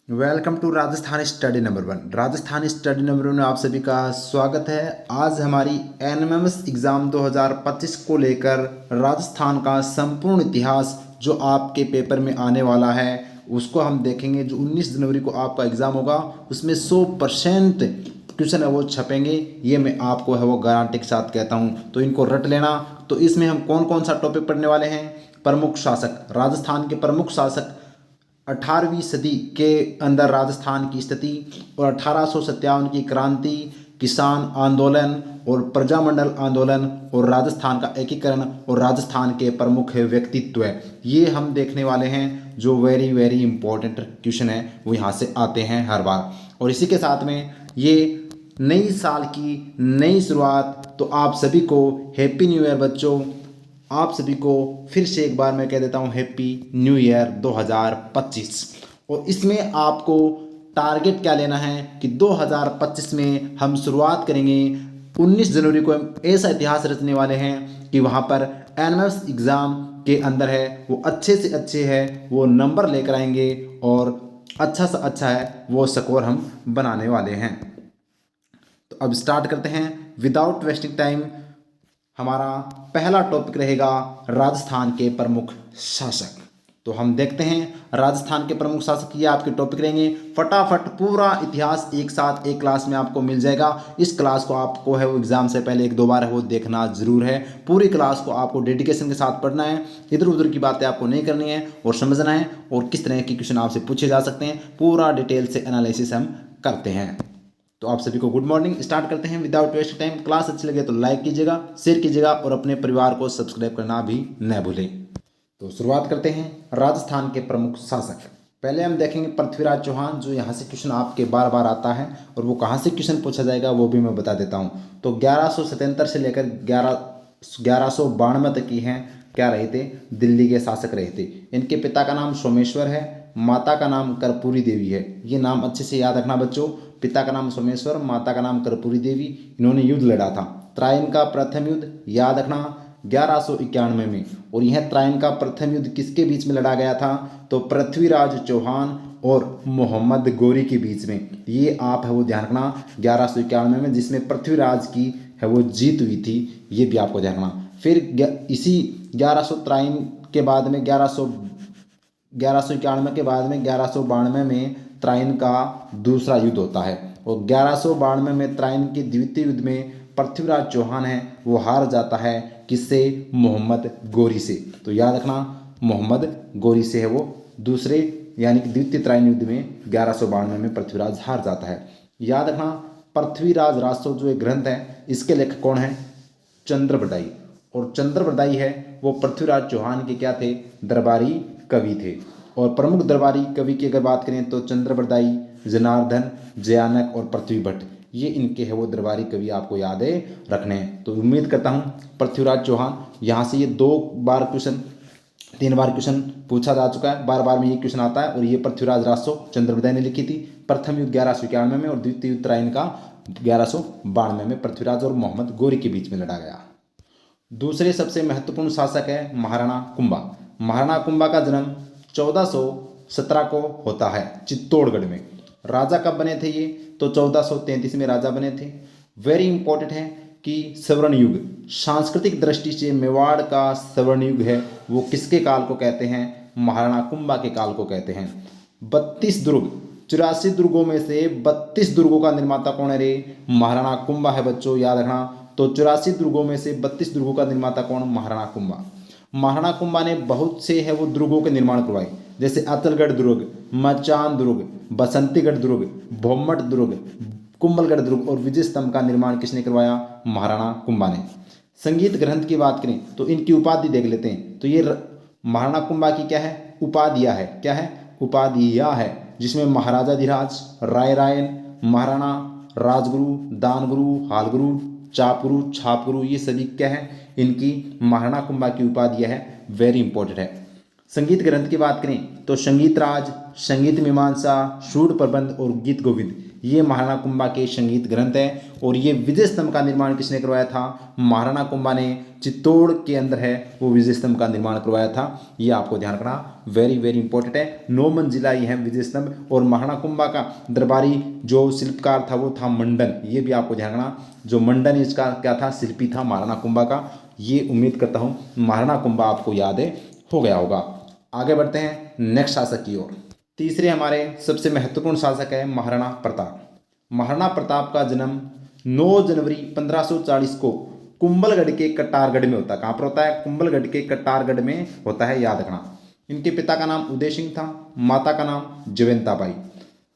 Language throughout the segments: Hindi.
Welcome to Rajasthan study number 1। Rajasthan study number 1 में आप सभी का स्वागत है। आज हमारी एनएमएमएस एग्ज़ाम 2025 को लेकर राजस्थान का संपूर्ण इतिहास जो आपके पेपर में आने वाला है उसको हम देखेंगे। जो 19 जनवरी को आपका एग्ज़ाम होगा उसमें 100% क्वेश्चन है वो छपेंगे। ये मैं आपको है वो गारंटी के साथ कहता हूँ, तो इनको रट लेना। तो इसमें हम कौन कौन सा टॉपिक पढ़ने वाले हैं? प्रमुख शासक, राजस्थान के प्रमुख शासक, 18वीं सदी के अंदर राजस्थान की स्थिति और 1857 की क्रांति, किसान आंदोलन और प्रजामंडल आंदोलन और राजस्थान का एकीकरण और राजस्थान के प्रमुख व्यक्तित्व है, ये हम देखने वाले हैं। जो वेरी वेरी इंपॉर्टेंट क्वेश्चन है वो यहाँ से आते हैं हर बार। और इसी के साथ में ये नई साल की नई शुरुआत, तो आप सभी को हैप्पी न्यू ईयर बच्चों। आप सभी को फिर से एक बार मैं कह देता हूँ हैप्पी न्यू ईयर 2025। और इसमें आपको टारगेट क्या लेना है कि 2025 में हम शुरुआत करेंगे। 19 जनवरी को हम ऐसा इतिहास रचने वाले हैं कि वहाँ पर एनएमएस एग्ज़ाम के अंदर है वो अच्छे से अच्छे है वो नंबर लेकर आएंगे और अच्छा सा अच्छा है वो स्कोर हम बनाने वाले हैं। तो अब स्टार्ट करते हैं विदाउट वेस्टिंग टाइम। हमारा पहला टॉपिक रहेगा राजस्थान के प्रमुख शासक। तो हम देखते हैं राजस्थान के प्रमुख शासक, ये आपके टॉपिक रहेंगे। फटाफट पूरा इतिहास एक साथ एक क्लास में आपको मिल जाएगा। इस क्लास को आपको है वो एग्जाम से पहले एक दो बार है वो देखना जरूर है। पूरी क्लास को आपको डेडिकेशन के साथ पढ़ना है, इधर उधर की बातें आपको नहीं करनी है और समझना है और किस तरह के क्वेश्चन आपसे पूछे जा सकते हैं पूरा डिटेल से एनालिसिस हम करते हैं। तो आप सभी को गुड मॉर्निंग। स्टार्ट करते हैं विदाउट वेस्ट टाइम। क्लास अच्छी लगे तो लाइक कीजिएगा, शेयर कीजिएगा और अपने परिवार को सब्सक्राइब करना भी न भूलें। तो शुरुआत करते हैं राजस्थान के प्रमुख शासक। पहले हम देखेंगे पृथ्वीराज चौहान, जो यहाँ से क्वेश्चन आपके बार बार आता है और वो कहाँ से क्वेश्चन पूछा जाएगा वो भी मैं बता देता हूँ। तो 1177 से लेकर 1192 तक की हैं क्या रहे थे, दिल्ली के शासक रहे थे। इनके पिता का नाम सोमेश्वर है, माता का नाम कर्पूरी देवी है। ये नाम अच्छे से याद रखना बच्चों। पिता का नाम सोमेश्वर, माता का नाम कर्पूरी देवी। इन्होंने युद्ध लड़ा था त्राइन का प्रथम युद्ध, याद रखना 1191 में। और यह त्राइन का प्रथम युद्ध किसके बीच में लड़ा गया था? तो पृथ्वीराज चौहान और मोहम्मद गोरी के बीच में। ये आप है वो ध्यान रखना 1191 में, जिसमें पृथ्वीराज की है वो जीत हुई थी, ये भी आपको ध्यान रखना। फिर इसी 1193 के बाद में 1191 के बाद में 1192 में त्राइन का दूसरा युद्ध होता है। और 1192 में त्राइन के द्वितीय युद्ध में पृथ्वीराज चौहान है वो हार जाता है, किससे? मोहम्मद गोरी से। तो याद रखना मोहम्मद गोरी से है वो दूसरे यानी कि द्वितीय त्राइन युद्ध में 1192 में पृथ्वीराज हार जाता है। याद रखना पृथ्वीराज राजसो जो एक ग्रंथ है इसके लेखक कौन है? चंद्रबरदाई। और चंद्रबरदाई है वो पृथ्वीराज चौहान के क्या थे? दरबारी कवि थे। और प्रमुख दरबारी कवि की अगर बात करें तो चंद्रबरदाई, जनार्दन, जयानक और पृथ्वी भट्ट, ये इनके है वो दरबारी कवि आपको याद है रखने हैं। तो उम्मीद करता हूँ पृथ्वीराज चौहान, यहाँ से ये 3 बार क्वेश्चन पूछा जा चुका है, बार बार में ये क्वेश्चन आता है। और ये पृथ्वीराज राजसो चंद्रबरदाई ने लिखी थी। प्रथम युद्ध 1191 में और द्वितीय युद्ध त्राइन का 1192 में पृथ्वीराज और मोहम्मद गोरी के बीच में लड़ा गया। दूसरे सबसे महत्वपूर्ण शासक है महाराणा कुंभा। महाराणा कुंभा का जन्म 1417 को होता है चित्तौड़गढ़ में। राजा कब बने थे ये? तो 1433 में राजा बने थे। वेरी इंपॉर्टेंट है कि स्वर्ण युग, सांस्कृतिक दृष्टि से मेवाड़ का स्वर्ण युग है वो किसके काल को कहते हैं? महाराणा कुंभा के काल को कहते हैं। 32 दुर्ग, 84 दुर्गों में से 32 दुर्गों का निर्माता कौन है रे? महाराणा कुंभा है बच्चों, याद रखना। तो 84 दुर्गों में से 32 दुर्गों का निर्माता कौन? महाराणा कुंभा। महाराणा कुंभा ने बहुत से है वो दुर्गों के निर्माण करवाए, जैसे अतलगढ़ दुर्ग, मचान दुर्ग, बसंतीगढ़ दुर्ग, भोमट दुर्ग, कुंभलगढ़ दुर्ग और विजय स्तंभ का निर्माण किसने करवाया? महाराणा कुंभा ने। संगीत ग्रंथ की बात करें तो इनकी उपाधि देख लेते हैं। तो ये महाराणा कुंभा की क्या है? उपाधियाँ है। क्या है? उपाधियाँ है, जिसमें महाराजा धीराज, राय रायन, महाराणा, राजगुरु, दानगुरु, हालगुरु, चापगुरु, छापगुरु, ये सभी क्या है? इनकी महाराणा कुंभा की उपाधियाँ है। वेरी इंपॉर्टेंट है। संगीत ग्रंथ की बात करें तो संगीत राज, संगीत मीमांसा, सूर प्रबंध और गीत गोविंद, ये महाराणा कुंभा के संगीत ग्रंथ है। और ये विजय स्तंभ का निर्माण किसने करवाया था? महाराणा कुंभा ने चित्तौड़ के अंदर है वो विजय स्तंभ का निर्माण करवाया था। ये आपको ध्यान रखना, वेरी वेरी इंपॉर्टेंट है। 9 मंजिला ये है विजय स्तंभ। और महाराणा कुंभा का दरबारी जो शिल्पकार था वो था मंडन। ये भी आपको ध्यान रखना, जो मंडन इसका क्या था? शिल्पी था महाराणा कुंभा का। ये उम्मीद करता हूँ महाराणा कुंभा आपको याद हो गया होगा। आगे बढ़ते हैं नेक्स्ट शासक की ओर। तीसरे हमारे सबसे महत्वपूर्ण शासक है महाराणा प्रताप। महाराणा प्रताप का जन्म 9 जनवरी 1540 को कुंभलगढ़ के कटारगढ़ में होता है। कहाँ पर होता है? कुंभलगढ़ के कटारगढ़ में होता है, याद रखना। इनके पिता का नाम उदय सिंह था, माता का नाम जयवंताबाई।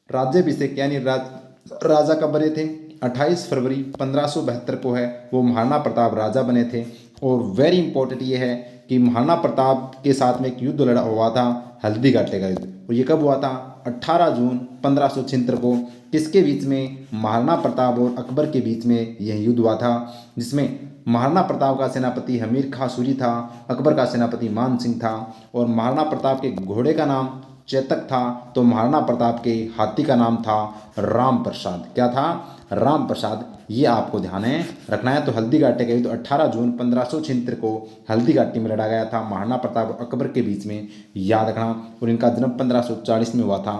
राज्याभिषेक यानी राजा कब बने थे? 28 फरवरी 1572 को है वो महाराणा प्रताप राजा बने थे। और वेरी इंपॉर्टेंट ये है कि महाराणा प्रताप के साथ में एक युद्ध लड़ा हुआ था, हल्दी घाटी का युद्ध। और ये कब हुआ था? 18 जून 1576 को। किसके बीच में? महाराणा प्रताप और अकबर के बीच में यह युद्ध हुआ था, जिसमें महाराणा प्रताप का सेनापति हमीर खां सूरी था, अकबर का सेनापति मान सिंह था। और महाराणा प्रताप के घोड़े का नाम चेतक था, तो महाराणा प्रताप के हाथी का नाम था राम प्रसाद। क्या था? राम प्रसाद। ये आपको ध्यान है रखना है। तो हल्दी घाटी का युद्ध 18 जून 1576 को हल्दी घाटी में लड़ा गया था महाराणा प्रताप और अकबर के बीच में, याद रखना। और इनका जन्म 1540 में हुआ था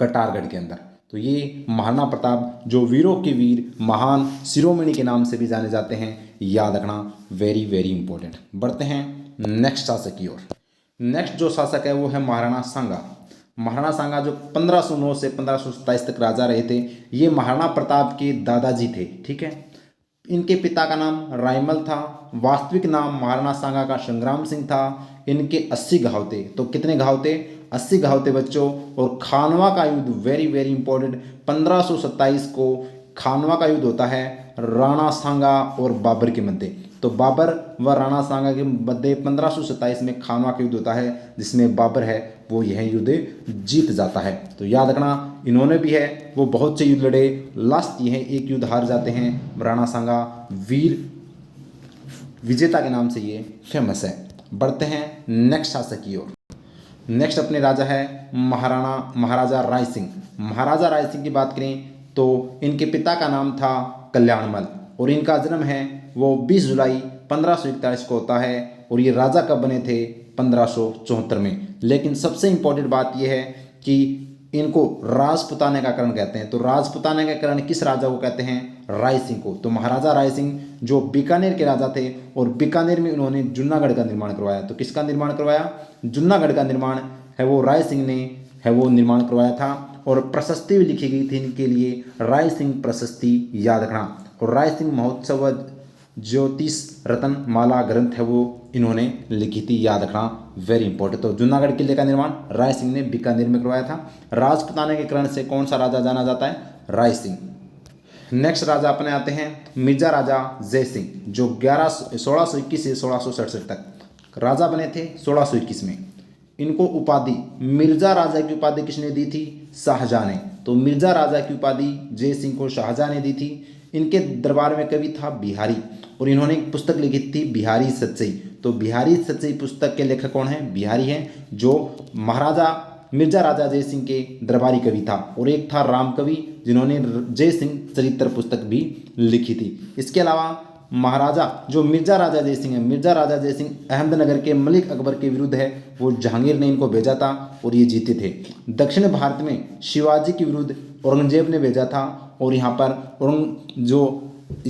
कटारगढ़ के अंदर। तो ये महाराणा प्रताप जो वीरों के वीर, महान शिरोमणि के नाम से भी जाने जाते हैं, याद रखना, वेरी वेरी इंपॉर्टेंट। बढ़ते हैं नेक्स्ट शासक की ओर। नेक्स्ट जो शासक है वो है महाराणा सांगा। महाराणा सांगा जो 1509 से 1527 तक राजा रहे थे, ये महाराणा प्रताप के दादाजी थे। ठीक है। इनके पिता का नाम रायमल था, वास्तविक नाम महाराणा सांगा का संग्राम सिंह था। इनके 80 घाव थे। तो कितने घाव थे? 80 घाव थे बच्चों। और खानवा का युद्ध, वेरी वेरी इंपॉर्टेंट, 1527 को खानवा का युद्ध होता है राणा सांगा और बाबर के मध्य। तो बाबर व राणा सांगा के मध्य 1527 में खानवा का युद्ध होता है, जिसमें बाबर है वो यह युद्ध जीत जाता है। तो याद रखना, इन्होंने भी है वो बहुत से युद्ध लड़े, लास्ट ये है एक युद्ध हार जाते हैं। राणा सांगा वीर विजेता के नाम से ये फेमस है। बढ़ते हैं नेक्स्ट शासक की ओर। नेक्स्ट अपने राजा है महाराजा राय सिंह। महाराजा राय सिंह की बात करें तो इनके पिता का नाम था कल्याणमल और इनका जन्म है वो 20 जुलाई 1541 को होता है। और ये राजा कब बने थे? 1574 में। लेकिन सबसे इंपॉर्टेंट बात यह है कि इनको राजपुताने का करण कहते हैं। तो राजपुताने का करण किस राजा को कहते हैं? राय सिंह को। तो महाराजा राय सिंह जो बीकानेर के राजा थे और बीकानेर में उन्होंने जूनागढ़ का निर्माण करवाया। तो किसका निर्माण करवाया? जूनागढ़ का निर्माण है वो राय सिंह ने है वो निर्माण करवाया था। और प्रशस्ति भी लिखी गई थी इनके लिए, राय सिंह प्रशस्ति, याद रखना। और राय सिंह महोत्सव ज्योतिष रतन माला ग्रंथ है वो इन्होंने लिखी थी, याद रखना, वेरी इंपॉर्टेंट। तो जूनागढ़ किले का निर्माण राय सिंह ने बीकानेर में करवाया था। राजपुताने के करण से कौन सा राजा जाना जाता है? राय सिंह। नेक्स्ट राजा अपने आते हैं मिर्जा राजा जय सिंह, जो 1621 से 1667 तक राजा बने थे। 1621 में इनको उपाधि मिर्जा राजा की उपाधि किसने दी थी? शाहजहां ने। तो मिर्जा राजा की उपाधि जय सिंह को शाहजहां ने दी थी। इनके दरबार में कवि था बिहारी और इन्होंने एक पुस्तक लिखी थी बिहारी सच्चाई। तो बिहारी सच्चाई पुस्तक के लेखक कौन है? बिहारी हैं, जो मिर्जा राजा जय सिंह के दरबारी कवि था। और एक था राम कवि जिन्होंने जय सिंह चरित्र पुस्तक भी लिखी थी। इसके अलावा मिर्जा राजा जय सिंह है, मिर्जा राजा जय सिंह अहमदनगर के मलिक अकबर के विरुद्ध है वो जहांगीर ने इनको भेजा था और ये जीते थे। दक्षिण भारत में शिवाजी के विरुद्ध औरंगजेब ने भेजा था और यहाँ पर जो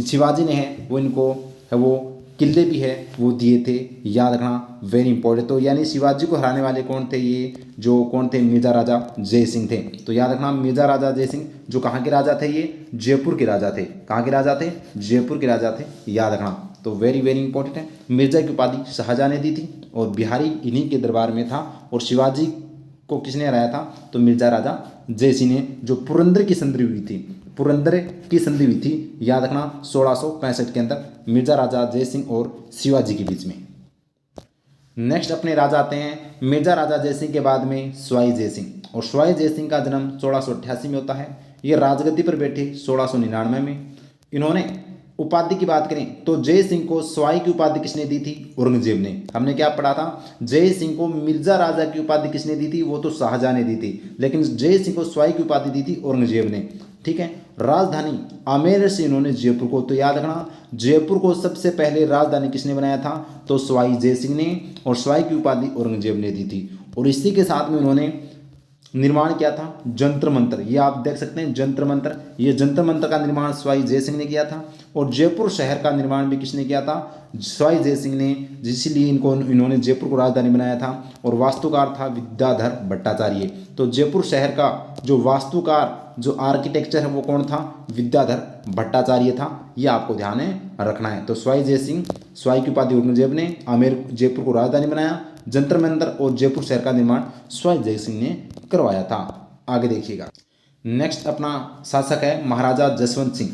शिवाजी ने है वो इनको है वो किले भी है वो दिए थे, याद रखना, वेरी इंपॉर्टेंट। तो यानी शिवाजी को हराने वाले कौन थे? ये जो कौन थे? मिर्जा राजा जय सिंह थे। तो याद रखना, मिर्जा राजा जय सिंह जो कहाँ के राजा थे? ये जयपुर के राजा थे। कहाँ के राजा थे? जयपुर के राजा थे, याद रखना। तो वेरी वेरी इंपॉर्टेंट है। मिर्जा की उपाधि शाहजहां ने दी थी और बिहारी इन्हीं के दरबार में था। और शिवाजी को किसने हराया था? तो मिर्जा राजा जय सिंह ने, जो पुरंदर की संधि हुई थी, पुरंदर की संधि हुई थी, याद रखना, 1665 के अंदर मिर्जा राजा जय सिंह और शिवाजी के बीच में। नेक्स्ट अपने राजा आते हैं मिर्जा राजा जय सिंह के बाद में सवाई जय सिंह। और सवाई जय सिंह का जन्म 1688 में होता है। ये राजगद्दी पर बैठे 1699 में। इन्होंने उपाधि की बात करें तो जय सिंह को सवाई की उपाधि किसने दी थी? औरंगजेब ने। हमने क्या पढ़ा था? जय सिंह को मिर्जा राजा की उपाधि किसने दी थी? वो तो शाहजहां ने दी थी। लेकिन जय सिंह को सवाई की उपाधि दी थी औरंगजेब ने। ठीक है। राजधानी आमेर से इन्होंने जयपुर को, तो याद रखना जयपुर को सबसे पहले राजधानी किसने बनाया था, तो सवाई जय सिंह ने, और सवाई की उपाधि औरंगजेब ने दी थी। और इसी के साथ में उन्होंने निर्माण किया था जंतर मंतर, ये आप देख सकते हैं जंतर मंतर, ये जंतर मंतर का निर्माण सवाई जय सिंह ने किया था। और जयपुर शहर का निर्माण भी किसने किया था, सवाई जय सिंह ने, जिसलिए इन्होंने जयपुर को राजधानी बनाया था। और वास्तुकार था विद्याधर भट्टाचार्य। तो जयपुर शहर का जो वास्तुकार, जो आर्किटेक्चर है वो कौन था, विद्याधर भट्टाचार्य था। ये आपको ध्यान है रखना है। तो सवाई जय सिंह, सवाई की उपाधि औरंगजेब ने, आमेर जयपुर को राजधानी बनाया, जंतर मंतर और जयपुर शहर का निर्माण सवाई जय सिंह ने करवाया था। आगे देखिएगा, नेक्स्ट अपना शासक है महाराजा जसवंत सिंह।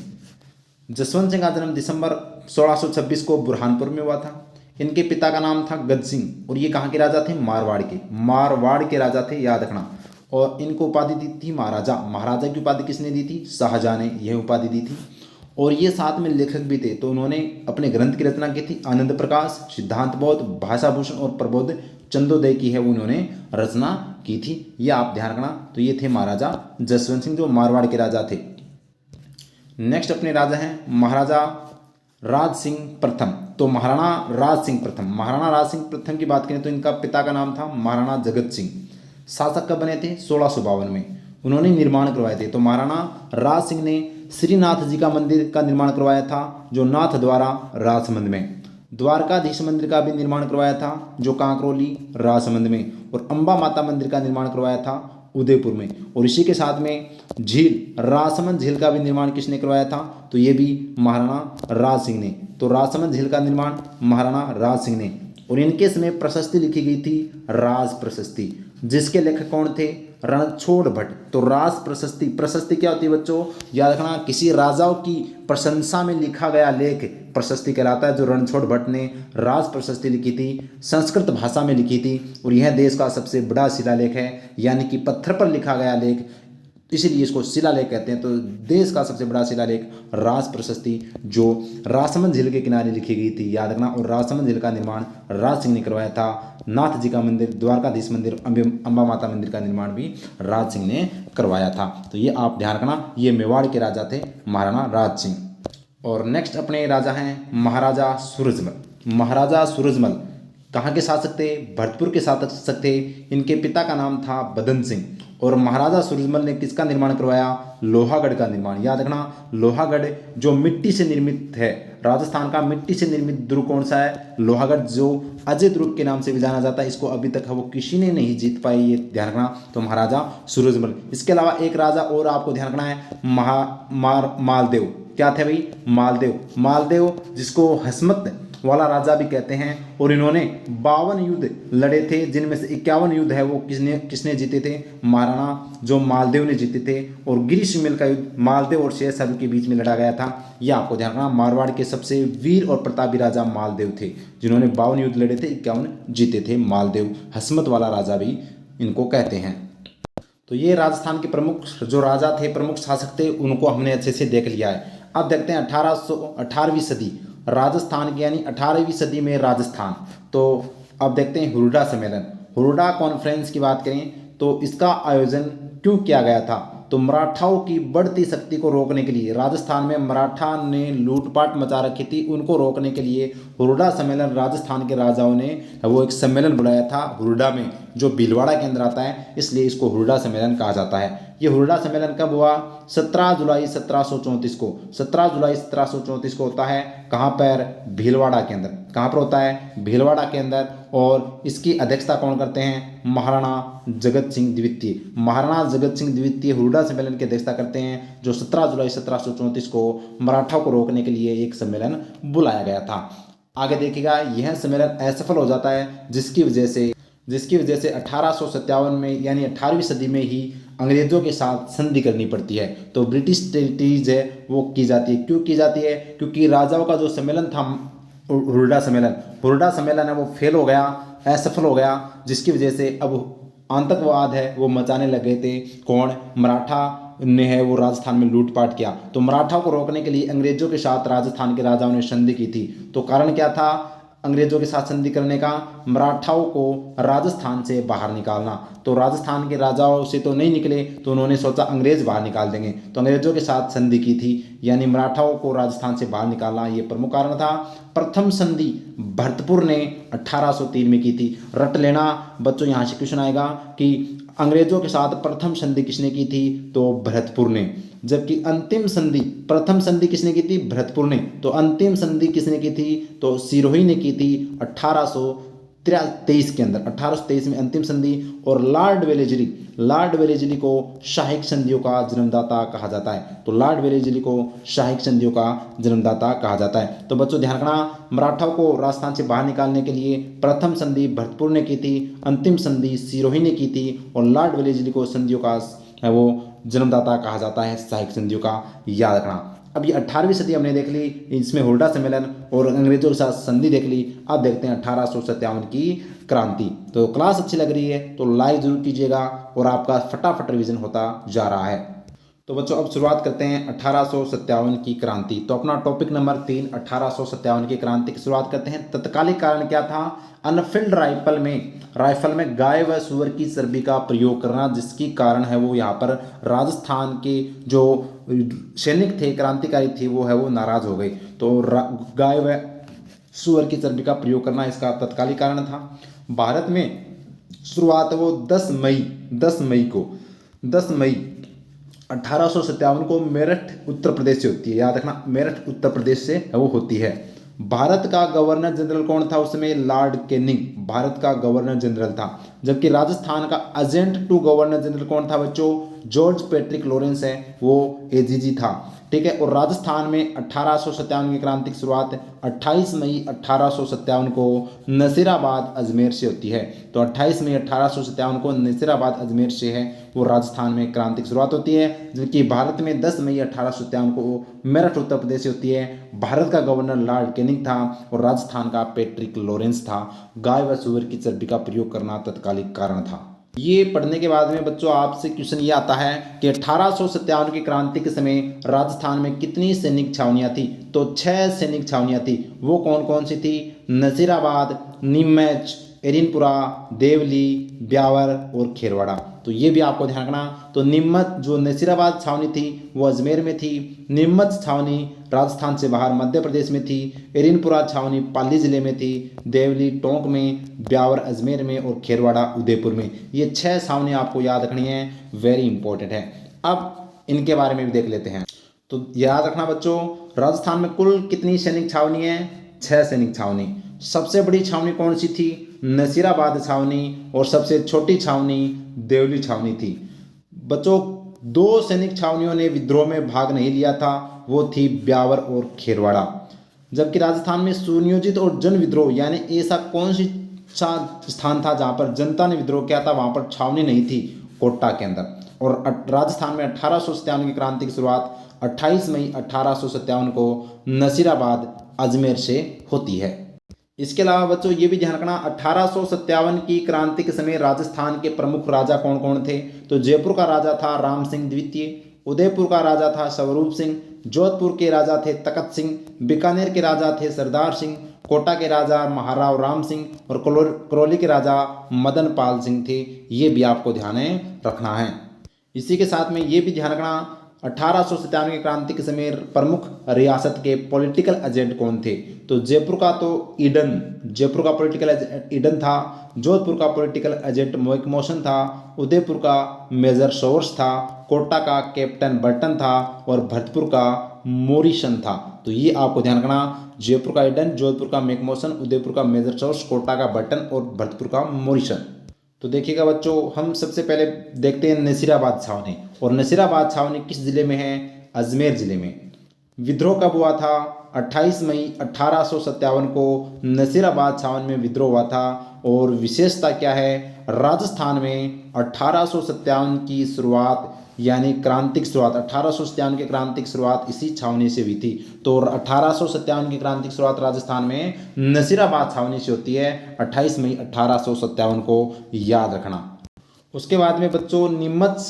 जसवंत सिंह का जन्म दिसंबर 1626 को बुरहानपुर में हुआ था। इनके पिता का नाम था गज सिंह और ये कहाँ के राजा थे, मारवाड़ के राजा थे, याद रखना। और इनको उपाधि दी थी महाराजा। महाराजा की उपाधि किसने दी थी, शाहजहां ने यह उपाधि दी थी। और ये साथ में लेखक भी थे, तो उन्होंने अपने ग्रंथ की रचना की थी आनंद प्रकाश, सिद्धांत बोध, भाषा भूषण और प्रबोध चंदोदय की है वो उन्होंने रचना की थी। ये आप ध्यान रखना। तो ये थे महाराजा जसवंत सिंह जो मारवाड़ के राजा थे। नेक्स्ट अपने राजा हैं महाराजा राज सिंह प्रथम। तो महाराणा राज सिंह प्रथम की बात करें तो इनका पिता का नाम था महाराणा जगत सिंह। शासक कब बने थे, 1652 में उन्होंने निर्माण करवाए थे। तो महाराणा राज सिंह ने श्रीनाथ जी का मंदिर का निर्माण करवाया था जो नाथ द्वारा राजसमंद में। द्वारकाधीश मंदिर का भी निर्माण करवाया था जो कांकरोली राजसमंद में। और अंबा माता मंदिर का निर्माण करवाया था उदयपुर में। और इसी के साथ में झील, राजसमंद झील का भी निर्माण किसने करवाया था, तो ये भी महाराणा राज सिंह ने। तो राजसमंद झील का निर्माण महाराणा राज सिंह ने। और इनके समय प्रशस्ति लिखी गई थी राज प्रशस्ति, जिसके लेखक कौन थे, रणछोड़ भट्ट। तो राज प्रशस्ति, प्रशस्ति क्या होती है बच्चों, याद रखना, किसी राजाओं की प्रशंसा में लिखा गया लेख प्रशस्ति कहलाता है। जो रणछोड़ भट्ट ने राज प्रशस्ति लिखी थी, संस्कृत भाषा में लिखी थी। और यह देश का सबसे बड़ा शिलालेख है, यानी कि पत्थर पर लिखा गया लेख, इसीलिए इसको शिलालेख कहते हैं। तो देश का सबसे बड़ा शिलालेख राज प्रशस्ति जो राजसमंद झील के किनारे लिखी गई थी, याद रखना। और राजसमंद झील का निर्माण राज सिंह ने करवाया था। नाथ जी का मंदिर, द्वारकाधीश मंदिर, अंबा माता मंदिर का निर्माण भी राज सिंह ने करवाया था। तो ये आप ध्यान रखना, ये मेवाड़ के राजा थे महाराणा राज सिंह। और नेक्स्ट अपने राजा हैं महाराजा सूरजमल। महाराजा सूरजमल कहाँ के शासक थे, भरतपुर के शासक थे। इनके पिता का नाम था बदन सिंह। और महाराजा सूरजमल ने किसका निर्माण करवाया, लोहागढ़ का निर्माण। याद रखना, लोहागढ़ जो मिट्टी से निर्मित है, राजस्थान का मिट्टी से निर्मित दुर्ग कौन सा है, लोहागढ़, जो अजय दुर्ग के नाम से भी जाना जाता है। इसको अभी तक वो किसी ने नहीं जीत पाई, ये ध्यान रखना। तो महाराजा सूरजमल। इसके अलावा एक राजा और आपको ध्यान रखना है, मालदेव। क्या थे भाई, मालदेव जिसको हसमत वाला राजा भी कहते हैं। और इन्होंने 52 युद्ध लड़े थे, जिनमें से 51 युद्ध है वो किसने जीते थे, महाराणा जो मालदेव ने जीते थे। और ग्रीष्ममेल का युद्ध मालदेव और शेरशाह के बीच में लड़ा गया था। यह आपको ध्यान रखना, मारवाड़ के सबसे वीर और प्रतापी राजा मालदेव थे, जिन्होंने 52 युद्ध लड़े थे, 51 जीते थे। मालदेव हसमत वाला राजा भी इनको कहते हैं। तो ये राजस्थान के प्रमुख जो राजा थे, प्रमुख शासक थे, उनको हमने अच्छे से देख लिया है। अब देखते हैं 18वीं सदी राजस्थान की, यानी 18वीं सदी में राजस्थान। तो अब देखते हैं हुरडा सम्मेलन, हुरडा कॉन्फ्रेंस की बात करें तो इसका आयोजन क्यों किया गया था, तो मराठाओं की बढ़ती शक्ति को रोकने के लिए, राजस्थान में मराठा ने लूटपाट मचा रखी थी, उनको रोकने के लिए हुरडा सम्मेलन राजस्थान के राजाओं ने वो एक सम्मेलन बुलाया था हुरडा में, जो भीलवाड़ा के अंदर आता है, इसलिए इसको हुरडा सम्मेलन कहा जाता है। ये हुरडा सम्मेलन कब हुआ, 17 जुलाई 1734 को। 17 जुलाई 1734 को होता है, कहाँ पर, भीलवाड़ा के अंदर। कहाँ पर होता है, भीलवाड़ा के अंदर। और इसकी अध्यक्षता कौन करते हैं, महाराणा जगत सिंह द्वितीय। महाराणा जगत सिंह द्वितीय हुरडा सम्मेलन की अध्यक्षता करते हैं, जो 17 जुलाई 1734 को मराठाओं को रोकने के लिए एक सम्मेलन बुलाया गया था। आगे देखिएगा, यह सम्मेलन असफल हो जाता है, जिसकी वजह से 1857 में, यानी 18वीं सदी में ही अंग्रेजों के साथ संधि करनी पड़ती है। तो ब्रिटिश टेरिटरीज है वो की जाती है। क्यों की जाती है, क्योंकि राजाओं का जो सम्मेलन था हुरडा सम्मेलन है वो फेल हो गया, असफल हो गया, जिसकी वजह से अब आतंकवाद है वो मचाने लगे थे। कौन, मराठा ने है वो राजस्थान में लूटपाट किया। तो मराठाओं को रोकने के लिए अंग्रेजों के साथ राजस्थान के राजाओं ने संधि की थी। तो कारण क्या था, अंग्रेजों के साथ संधि करने का? मराठाओं को राजस्थान से बाहर निकालना। तो राजस्थान के राजाओं से तो नहीं निकले, तो उन्होंने सोचा अंग्रेज बाहर निकाल देंगे, तो अंग्रेजों के साथ संधि की थी, यानी मराठाओं को राजस्थान से बाहर निकालना, ये प्रमुख कारण था। प्रथम संधि भरतपुर ने 1803 में की थी। रट लेना बच्चों, यहाँ से क्वेश्चन आएगा कि अंग्रेजों के साथ प्रथम संधि किसने की थी? तो भरतपुर ने। जबकि अंतिम संधि, प्रथम संधि किसने की थी? भरतपुर ने। तो अंतिम संधि किसने की थी? तो सिरोही ने की थी 1823 के अंदर। 1823 में अंतिम संधि। और लॉर्ड वेलेस्ली को शाही संधियों का जन्मदाता कहा जाता है। तो लॉर्ड वेलेस्ली को शाही संधियों का जन्मदाता कहा जाता है। तो बच्चों ध्यान रखना, मराठाओं को राजस्थान से बाहर निकालने के लिए प्रथम संधि भरतपुर ने की थी, अंतिम संधि सिरोही ने की थी, और लॉर्ड वेलेस्ली को संधियों का वो जन्मदाता कहा जाता है, सहायक संधियों का, याद रखना। अब ये 18वीं सदी हमने देख ली, इसमें हुड्डा सम्मेलन और अंग्रेजों के साथ संधि देख ली। अब देखते हैं 1857 की क्रांति। तो क्लास अच्छी लग रही है तो लाइक जरूर कीजिएगा और आपका फटाफट रिवीजन होता जा रहा है। तो बच्चों अब शुरुआत करते हैं 1857 की क्रांति। तो अपना टॉपिक नंबर 3, 1857 की क्रांति की शुरुआत करते हैं। तत्कालिक कारण क्या था? अनफिल्ड राइफल में गाय व सुअर की चर्बी का प्रयोग करना, जिसकी कारण है वो यहाँ पर राजस्थान के जो सैनिक थे, क्रांतिकारी थे, वो है वो नाराज हो गए। तो गाय व सुअर की चर्बी का प्रयोग करना इसका तत्कालिक कारण था। भारत में शुरुआत वो 10 मई 1857 को मेरठ उत्तर प्रदेश से होती है। याद रखना, मेरठ उत्तर प्रदेश से वो होती है। भारत का गवर्नर जनरल कौन था उसमें? लॉर्ड कैनिंग भारत का गवर्नर जनरल था। जबकि राजस्थान का एजेंट टू गवर्नर जनरल कौन था बच्चों? जॉर्ज पैट्रिक लॉरेंस है, वो एजीजी था। ठीक है। और राजस्थान में 1857 की क्रांति की शुरुआत 28 मई 1857 को नसीराबाद अजमेर से होती है। तो 28 मई 1857 को नसीराबाद अजमेर से है वो राजस्थान में क्रांति की शुरुआत होती है। जबकि भारत में 10 मई 1857 को मेरठ उत्तर प्रदेश से होती है। भारत का गवर्नर लॉर्ड कैनिंग था और राजस्थान का पैट्रिक लॉरेंस था। गाय व सुअर की चर्बी का प्रयोग करना तत्कालिक कारण था। ये पढ़ने के बाद में बच्चों आपसे क्वेश्चन ये आता है कि 1857 की क्रांति के समय राजस्थान में कितनी सैनिक छावनियां थी? तो 6 सैनिक छावनियां थी। वो कौन कौन सी थी? नसीराबाद, नीमच, एरिनपुरा, देवली, ब्यावर और खेरवाड़ा। तो ये भी आपको ध्यान रखना। तो नीमच, जो नसीराबाद छावनी थी वो अजमेर में थी। नीमच छावनी राजस्थान से बाहर मध्य प्रदेश में थी। एरिनपुरा छावनी पाली जिले में थी। देवली टोंक में, ब्यावर अजमेर में और खेरवाड़ा उदयपुर में। ये 6 छावनी आपको याद रखनी है, वेरी इंपॉर्टेंट है। अब इनके बारे में भी देख लेते हैं। तो याद रखना बच्चों, राजस्थान में कुल कितनी सैनिक छावनी है? 6 सैनिक छावनी। सबसे बड़ी छावनी कौन सी थी? नसीराबाद छावनी। और सबसे छोटी छावनी देवली छावनी थी। बच्चों 2 सैनिक छावनियों ने विद्रोह में भाग नहीं लिया था, वो थी ब्यावर और खेरवाड़ा। जबकि राजस्थान में सुनियोजित और जन विद्रोह, यानी ऐसा कौन सी स्थान था जहाँ पर जनता ने विद्रोह किया था, वहाँ पर छावनी नहीं थी? कोटा के अंदर। और राजस्थान में 1857 की क्रांति की शुरुआत 28 मई 1857 को नसीराबाद अजमेर से होती है। इसके अलावा बच्चों ये भी ध्यान रखना, 1857 की क्रांति के समय राजस्थान के प्रमुख राजा कौन कौन थे? तो जयपुर का राजा था राम सिंह द्वितीय, उदयपुर का राजा था स्वरूप सिंह, जोधपुर के राजा थे तखत सिंह, बीकानेर के राजा थे सरदार सिंह, कोटा के राजा महाराव राम सिंह और करौली के राजा मदन पाल सिंह थे। ये भी आपको ध्यान रखना है। इसी के साथ में ये भी ध्यान रखना, 1857 की क्रांति के समय प्रमुख रियासत के पॉलिटिकल एजेंट कौन थे? तो जयपुर का पॉलिटिकल एजेंट ईडन था। जोधपुर का पॉलिटिकल एजेंट मैकमोहन था। उदयपुर का मेजर सोर्स था। कोटा का कैप्टन बर्टन था और भरतपुर का मोरिसन था। तो ये आपको ध्यान रखना, जयपुर का ईडन, जोधपुर का मैकमोहन, उदयपुर का मेजर सोर्स, कोटा का बर्टन और भरतपुर का मोरिसन। तो देखिएगा बच्चों, हम सबसे पहले देखते हैं नसीराबाद छावनी। और नसीराबाद छावनी किस जिले में है? अजमेर जिले में। विद्रोह कब हुआ था? 28 मई 1857 को नसीराबाद छावनी में विद्रोह हुआ था। और विशेषता क्या है? राजस्थान में 1857 की शुरुआत, यानी क्रांति की शुरुआत, 1857 की क्रांति की शुरुआत इसी छावनी से हुई थी। तो 1857 की क्रांति की शुरुआत राजस्थान में नसीराबाद छावनी से होती है 28 मई 1857 को, याद रखना। उसके बाद में बच्चों नीमच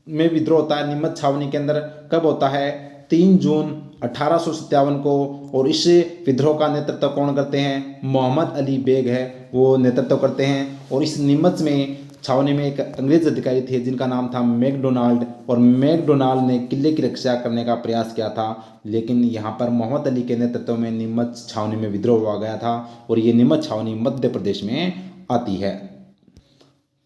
में विद्रोह होता है। नीमच छावनी के अंदर कब होता है? 3 जून 1857 को। और इस विद्रोह का नेतृत्व कौन करते हैं? मोहम्मद अली बेग है, वो नेतृत्व करते हैं। और इस नीमच में छावनी में एक अंग्रेज अधिकारी थे जिनका नाम था मैकडोनाल्ड, और मैकडोनाल्ड ने किले की रक्षा करने का प्रयास किया था, लेकिन यहाँ पर मोहम्मद अली के नेतृत्व में नीमच छावनी में विद्रोह हुआ गया था। और ये नीमच छावनी मध्य प्रदेश में आती है।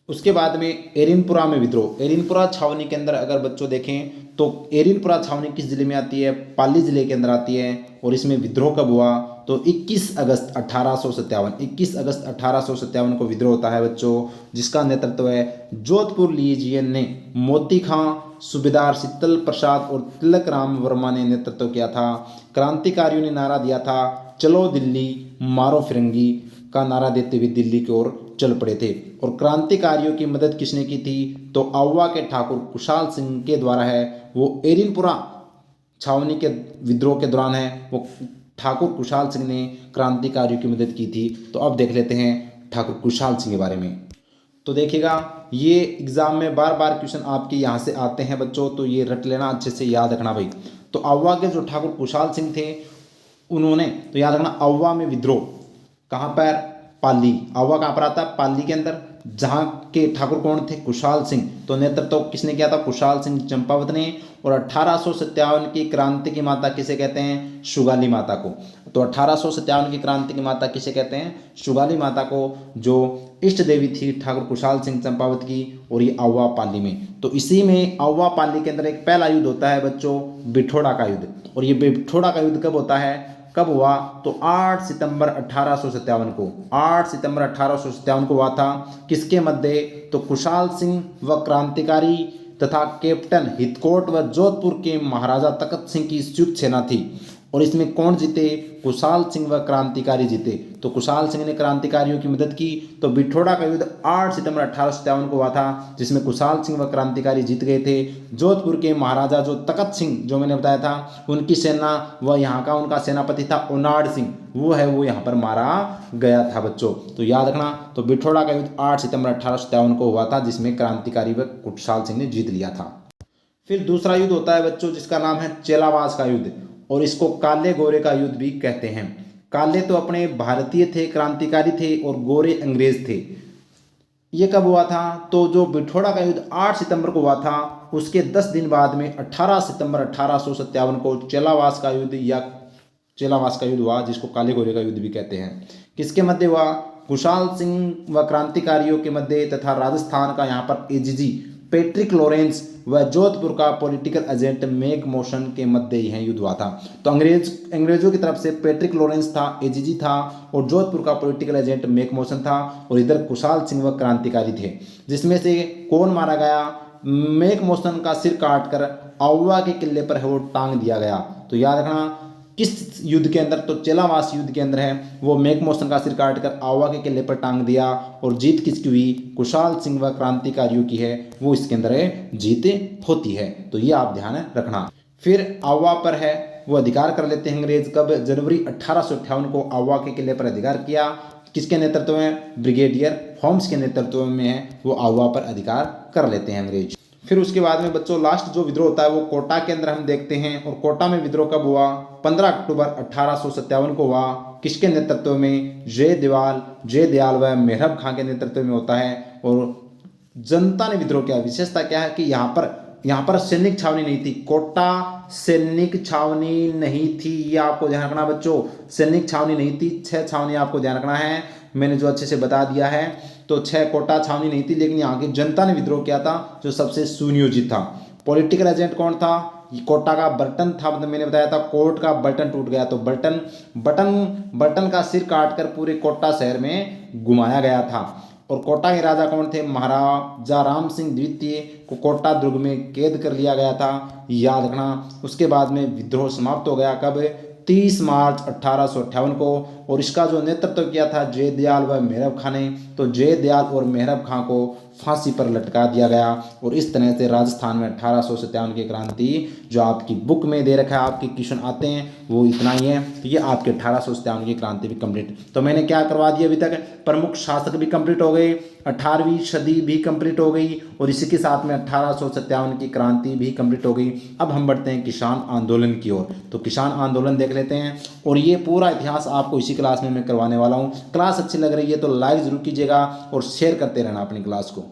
उसके बाद में एरिनपुरा में विद्रोह। एरिनपुरा छावनी के अंदर अगर बच्चों देखें तो एरिनपुरा छावनी किस जिले में आती है? पाली जिले के अंदर आती है। और इसमें विद्रोह कब हुआ? तो 21 अगस्त 1857 को विद्रोह होता है बच्चों, जिसका नेतृत्व है जोधपुर लीजियन ने मोती खां, सूबेदार शीतल प्रसाद और तिलक राम वर्मा ने नेतृत्व किया था। क्रांतिकारियों ने नारा दिया था, चलो दिल्ली मारो फिरंगी का नारा देते हुए दिल्ली की ओर चल पड़े थे। और क्रांतिकारियों की मदद किसने की थी? तो आउवा के ठाकुर कुशाल सिंह के द्वारा है। वो एरिनपुरा छावनी के विद्रोह के दौरान है, वो ठाकुर कुशाल सिंह ने क्रांतिकारियों की मदद की थी। तो अब देख लेते हैं ठाकुर कुशाल सिंह के बारे में। तो देखिएगा, ये एग्जाम में बार बार क्वेश्चन आपके यहाँ से आते हैं बच्चों, तो ये रट लेना, अच्छे से याद रखना भाई। तो आउवा के जो ठाकुर कुशाल सिंह थे उन्होंने, तो याद रखना, आउवा में विद्रोह कहाँ पर? पाली। आउवा कहाँ पर आता है? पाली के अंदर, जहाँ के ठाकुर कौन थे? कुशाल सिंह। तो नेतृत्व किसने किया था? कुशाल सिंह चंपावत ने। और 1857 की क्रांति की माता किसे कहते हैं? सुगाली माता को। तो 1857 की क्रांति की माता किसे कहते हैं? सुगाली माता को, जो इष्ट देवी थी ठाकुर कुशाल सिंह चंपावत की। और ये आउवा पाली में, तो इसी में आउवा पाली के अंदर एक पहला युद्ध होता है बच्चों, बिठोड़ा का युद्ध। और ये बिठोड़ा का युद्ध कब होता है? कब हुआ? तो 8 सितंबर 1857 को, 8 सितंबर 1857 को हुआ था। किसके मध्य? तो कुशाल सिंह व क्रांतिकारी तथा कैप्टन हितकोट व जोधपुर के महाराजा तखत सिंह की संयुक्त सेना थी। और इसमें कौन जीते? कुशाल सिंह व क्रांतिकारी जीते। तो कुशाल सिंह ने क्रांतिकारियों की मदद की। तो बिठोड़ा का युद्ध 8 सितंबर 1857 को हुआ था, जिसमें कुशाल सिंह व क्रांतिकारी जीत गए थे। जोधपुर के महाराजा जो तखत सिंह, जो मैंने बताया था, उनकी सेना व यहाँ का उनका सेनापति था ओनाड सिंह, वो है वो यहाँ पर मारा गया था बच्चों। तो याद रखना, तो बिठोड़ा का युद्ध 8 सितंबर 1857 को हुआ था, जिसमें क्रांतिकारी व कुशाल सिंह ने जीत लिया था। फिर दूसरा युद्ध होता है बच्चों, जिसका नाम है चेलावास का युद्ध, और इसको काले गोरे का युद्ध भी कहते हैं। काले तो अपने भारतीय थे, क्रांतिकारी थे, और गोरे अंग्रेज थे। ये कब हुआ था? तो जो बिठोड़ा का युद्ध 8 सितंबर को हुआ था, उसके 10 दिन बाद में 18 सितंबर 1857 को चेलावास का युद्ध या चेलावास का युद्ध हुआ, जिसको काले गोरे का युद्ध भी कहते हैं। किसके मध्य हुआ? कुशाल सिंह व क्रांतिकारियों के मध्य तथा राजस्थान का यहाँ पर एजीजी पैट्रिक लॉरेंस व जोधपुर का पॉलिटिकल एजेंट मैक मोशन के मध्य यह युद्ध हुआ था। तो अंग्रेजों की तरफ से पैट्रिक लॉरेंस था, एजीजी था, और जोधपुर का पॉलिटिकल एजेंट मैक मोशन था, और इधर कुशाल सिंह व क्रांतिकारी थे। जिसमें से कौन मारा गया? मैक मोशन का सिर काटकर आउवा के किले पर है वो टांग दिया गया। तो याद रखना, किस युद्ध के अंदर? तो चेलावास युद्ध के अंदर है वो मैक मोशन का सिर काटकर आउवा के किले पर टांग दिया। और जीत किसकी हुई? कुशाल सिंह व क्रांतिकारियों की है, वो इसके अंदर है जीत होती है। तो ये आप ध्यान रखना। फिर आउवा पर है वो अधिकार कर लेते हैं अंग्रेज। कब? जनवरी 1858 को आउवा के किले पर अधिकार किया। किसके नेतृत्व में? ब्रिगेडियर होम्स के नेतृत्व में है वो आउवा पर अधिकार कर लेते हैं अंग्रेज। फिर उसके बाद में बच्चों लास्ट जो विद्रोह होता है वो कोटा के अंदर हम देखते हैं। और कोटा में विद्रोह कब हुआ? 15 अक्टूबर 1857 को हुआ। किसके नेतृत्व में? जय दयाल व मेहरब खां के नेतृत्व में होता है। और जनता ने विद्रोह किया। विशेषता क्या है कि यहाँ पर सैनिक छावनी नहीं थी। कोटा सैनिक छावनी नहीं थी, ये आपको ध्यान रखना बच्चों। सैनिक छावनी नहीं थी, 6 छावनी आपको ध्यान रखना है, मैंने जो अच्छे से बता दिया है। तो 6 कोटा छावनी नहीं थी, लेकिन यहाँ की जनता ने विद्रोह किया था, जो सबसे सुनियोजित था। पॉलिटिकल एजेंट कौन था? कोटा का बर्टन था, मतलब मैंने बताया था कोर्ट का बटन टूट गया, तो बटन का सिर काटकर पूरे कोटा शहर में घुमाया गया था। और कोटा के राजा कौन थे? महाराजा राम सिंह द्वितीय को कोटा दुर्ग में कैद कर लिया गया था, याद रखना। उसके बाद में विद्रोह समाप्त हो गया। कब? 30 मार्च 1858 को। और इसका जो नेतृत्व किया था जयदयाल व मेहरब खां ने। तो जयदयाल और मेहरब खां को फांसी पर लटका दिया गया। और इस तरह से राजस्थान में 1857 की क्रांति जो आपकी बुक में दे रखा है, आपके क्वेश्चन आते हैं वो इतना ही है। तो ये आपके 1857 की क्रांति भी कंप्लीट। तो मैंने क्या करवा दिया अभी तक, प्रमुख शासक भी कंप्लीट हो गए, 18वीं सदी भी कंप्लीट हो गई और इसी के साथ में 1857 की क्रांति भी कंप्लीट हो गई। अब हम बढ़ते हैं किसान आंदोलन की ओर। तो किसान आंदोलन देख लेते हैं और ये पूरा इतिहास आपको इसी क्लास में मैं करवाने वाला हूँ। क्लास अच्छी लग रही है तो लाइक जरूर कीजिएगा और शेयर करते रहना अपनी क्लास को।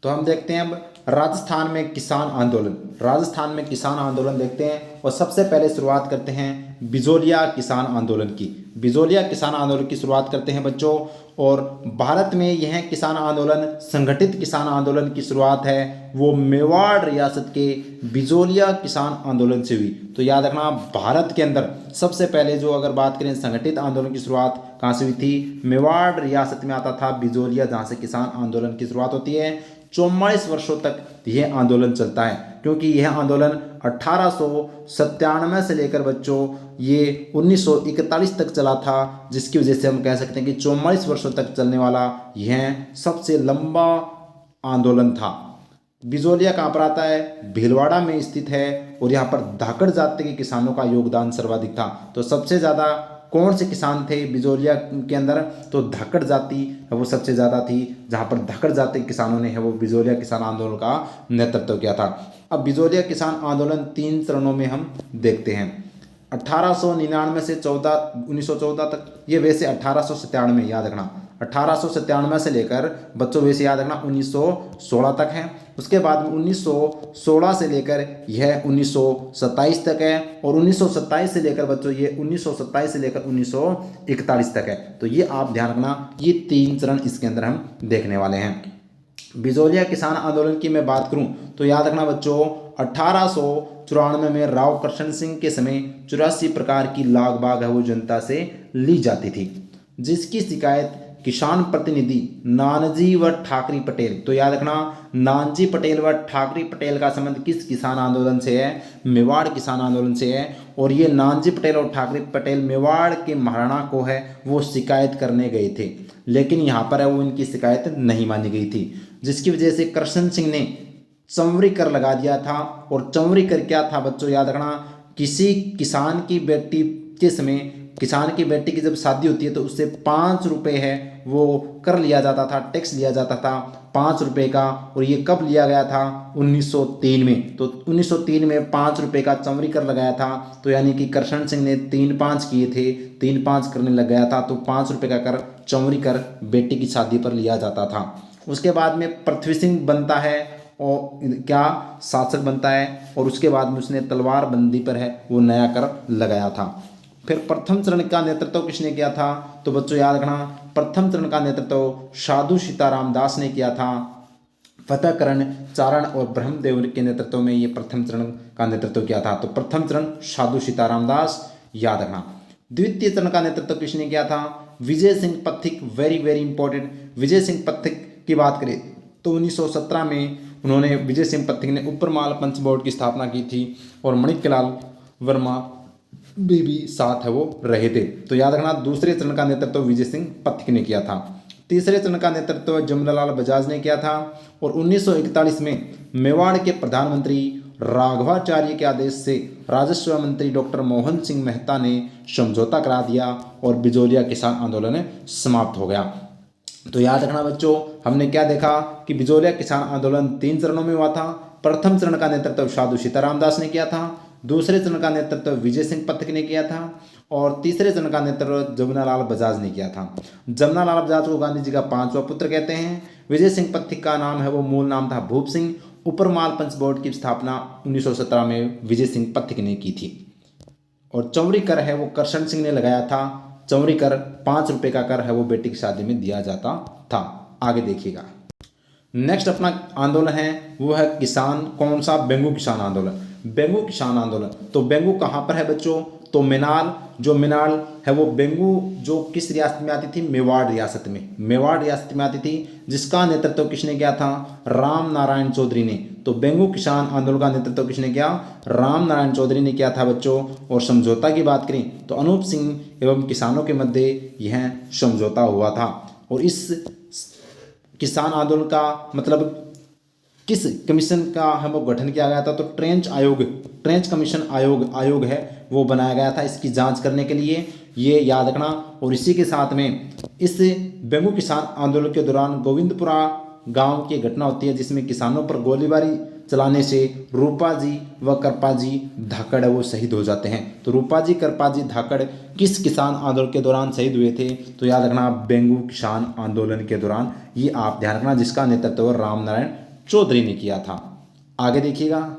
तो हम देखते हैं अब राजस्थान में किसान आंदोलन। राजस्थान में किसान आंदोलन देखते हैं और सबसे पहले शुरुआत करते हैं बिजोलिया किसान आंदोलन की। बिजोलिया किसान आंदोलन की शुरुआत करते हैं बच्चों। और भारत में यह किसान आंदोलन, संगठित किसान आंदोलन की शुरुआत है वो मेवाड़ रियासत के बिजोलिया किसान आंदोलन से हुई। तो याद रखना, भारत के अंदर सबसे पहले जो अगर बात करें संगठित आंदोलन की शुरुआत कहाँ से हुई थी, मेवाड़ रियासत में आता था बिजोलिया, जहाँ से किसान आंदोलन की शुरुआत होती है। 44 वर्षों तक यह आंदोलन चलता है, क्योंकि यह आंदोलन 1897 से लेकर बच्चों ये 1941 तक चला था, जिसकी वजह से हम कह सकते हैं कि 44 वर्षों तक चलने वाला यह सबसे लंबा आंदोलन था। बिजोलिया कहाँ पर आता है, भीलवाड़ा में स्थित है और यहाँ पर धाकड़ जाति के किसानों का योगदान सर्वाधिक था। तो सबसे ज़्यादा कौन से किसान थे बिजोलिया के अंदर, तो धाकड़ जाति है वो सबसे ज़्यादा थी, जहाँ पर धाकड़ जाति के किसानों ने है वो बिजोलिया किसान आंदोलन का नेतृत्व किया था। अब बिजोलिया किसान आंदोलन 3 चरणों में हम देखते हैं। 1899 से 1914 तक, ये वैसे 1897 याद रखना, 1897 से लेकर बच्चों वैसे याद रखना 1916 तक है। उसके बाद में 1916 से लेकर यह 1927 तक है और 1927 से लेकर बच्चों ये 1927 से लेकर 1941 तक है। तो ये आप ध्यान रखना, ये 3 चरण इसके अंदर हम देखने वाले हैं। बिजोलिया किसान आंदोलन की मैं बात करूं तो याद रखना बच्चों, 1894 में राव कृष्ण सिंह के समय 84 प्रकार की लाग बाग है वो जनता से ली जाती थी, जिसकी शिकायत किसान प्रतिनिधि नानजी व ठाकरी पटेल। तो याद रखना, नानजी पटेल व ठाकरी पटेल का संबंध किस किसान आंदोलन से है, मेवाड़ किसान आंदोलन से है। और ये नानजी पटेल और ठाकरी पटेल मेवाड़ के महाराणा को है वो शिकायत करने गए थे, लेकिन यहाँ पर है वो इनकी शिकायत नहीं मानी गई थी, जिसकी वजह से कृष्ण सिंह ने चंवरी कर लगा दिया था। और चंवरी कर क्या था बच्चों, याद रखना, किसी किसान की बेटी के समय, किसान की बेटी की जब शादी होती है तो उससे 5 रुपये है वो कर लिया जाता था, टैक्स लिया जाता था 5 रुपये का। और ये कब लिया गया था, 1903 में। तो 1903 में 5 रुपये का चंवरी कर लगाया था। तो यानी कि कृष्ण सिंह ने 3-5 किए थे, 3-5 करने लग गया था, तो 5 रुपये का कर चंवरी कर बेटी की शादी पर लिया जाता था। उसके बाद में पृथ्वी सिंह बनता है और क्या शासक बनता है, और उसके बाद में उसने तलवार बंदी पर है वो नया कर लगाया था। फिर प्रथम चरण का नेतृत्व किसने किया था, तो बच्चों याद रखना, प्रथम चरण का नेतृत्व साधु सीताराम दास ने किया था। फतेहकरण चारण और ब्रह्मदेव के नेतृत्व में ये प्रथम चरण का नेतृत्व किया था। तो प्रथम चरण साधु सीताराम दास, याद रखना। द्वितीय चरण का नेतृत्व किसने किया था, Vijay Singh Pathik. Very very important, Vijay Singh Pathik की बात करें तो 1917 में उन्होंने, विजय सिंह पथिक ने ऊपरमाल पंच बोर्ड की स्थापना की थी और माणिक्यलाल वर्मा भी साथ है वो रहे थे। तो याद रखना, दूसरे चरण का नेतृत्व विजय सिंह पथिक ने किया था। तीसरे चरण का नेतृत्व जमनालाल बजाज ने किया था। और 1941 में मेवाड़ के प्रधानमंत्री राघवाचार्य के आदेश से राजस्व मंत्री डॉक्टर मोहन सिंह मेहता ने समझौता करा दिया और बिजोलिया किसान आंदोलन समाप्त हो गया। तो याद रखना बच्चों, हमने क्या देखा कि बिजोलिया किसान आंदोलन 3 चरणों में हुआ था। प्रथम चरण का नेतृत्व साधु सीताराम दास ने किया था, दूसरे चरण का नेतृत्व विजय सिंह पथिक ने किया था और तीसरे चरण का नेतृत्व जमनालाल बजाज ने किया था। जमनालाल बजाज को गांधी जी का 5वां पुत्र कहते हैं। विजय सिंह पथिक का नाम है वो मूल नाम था भूप सिंह। ऊपरमाल पंच बोर्ड की स्थापना 1917 में विजय सिंह पथिक ने की थी। और चौवरी कर है वो कृष्ण सिंह ने लगाया था। चौवरी कर 5 रुपये का कर है वो बेटी की शादी में दिया जाता था। आगे देखिएगा, नेक्स्ट अपना आंदोलन है वो है किसान, कौन सा, बेंगू किसान आंदोलन। बेंगू किसान आंदोलन, तो बेंगू कहाँ पर है बच्चों, तो मिनाल, जो मिनाल है वो बेंगू जो किस रियासत में आती थी, मेवाड़ रियासत में, मेवाड़ रियासत में आती थी, जिसका नेतृत्व किसने किया था, राम नारायण चौधरी ने। तो बेंगू किसान आंदोलन का नेतृत्व किसने किया? राम नारायण चौधरी ने किया था बच्चों। और समझौता की बात करें तो अनूप सिंह एवं किसानों के मध्य यह समझौता हुआ था। और इस किसान आंदोलन का मतलब किस कमीशन का हम गठन किया गया था? तो ट्रेंच कमीशन आयोग है वो बनाया गया था इसकी जांच करने के लिए, ये याद रखना। और इसी के साथ में इस बेंगू किसान आंदोलन के दौरान गोविंदपुरा गांव की घटना होती है जिसमें किसानों पर गोलीबारी चलाने से रूपाजी व करपाजी धाकड़ वो शहीद हो जाते हैं। तो रूपाजी करपाजी धाकड़ किस किसान आंदोलन के दौरान शहीद हुए थे? तो याद रखना बेंगू किसान आंदोलन के दौरान, ये आप ध्यान रखना, जिसका नेतृत्व राम नारायण चौधरी ने किया था। आगे देखिएगा,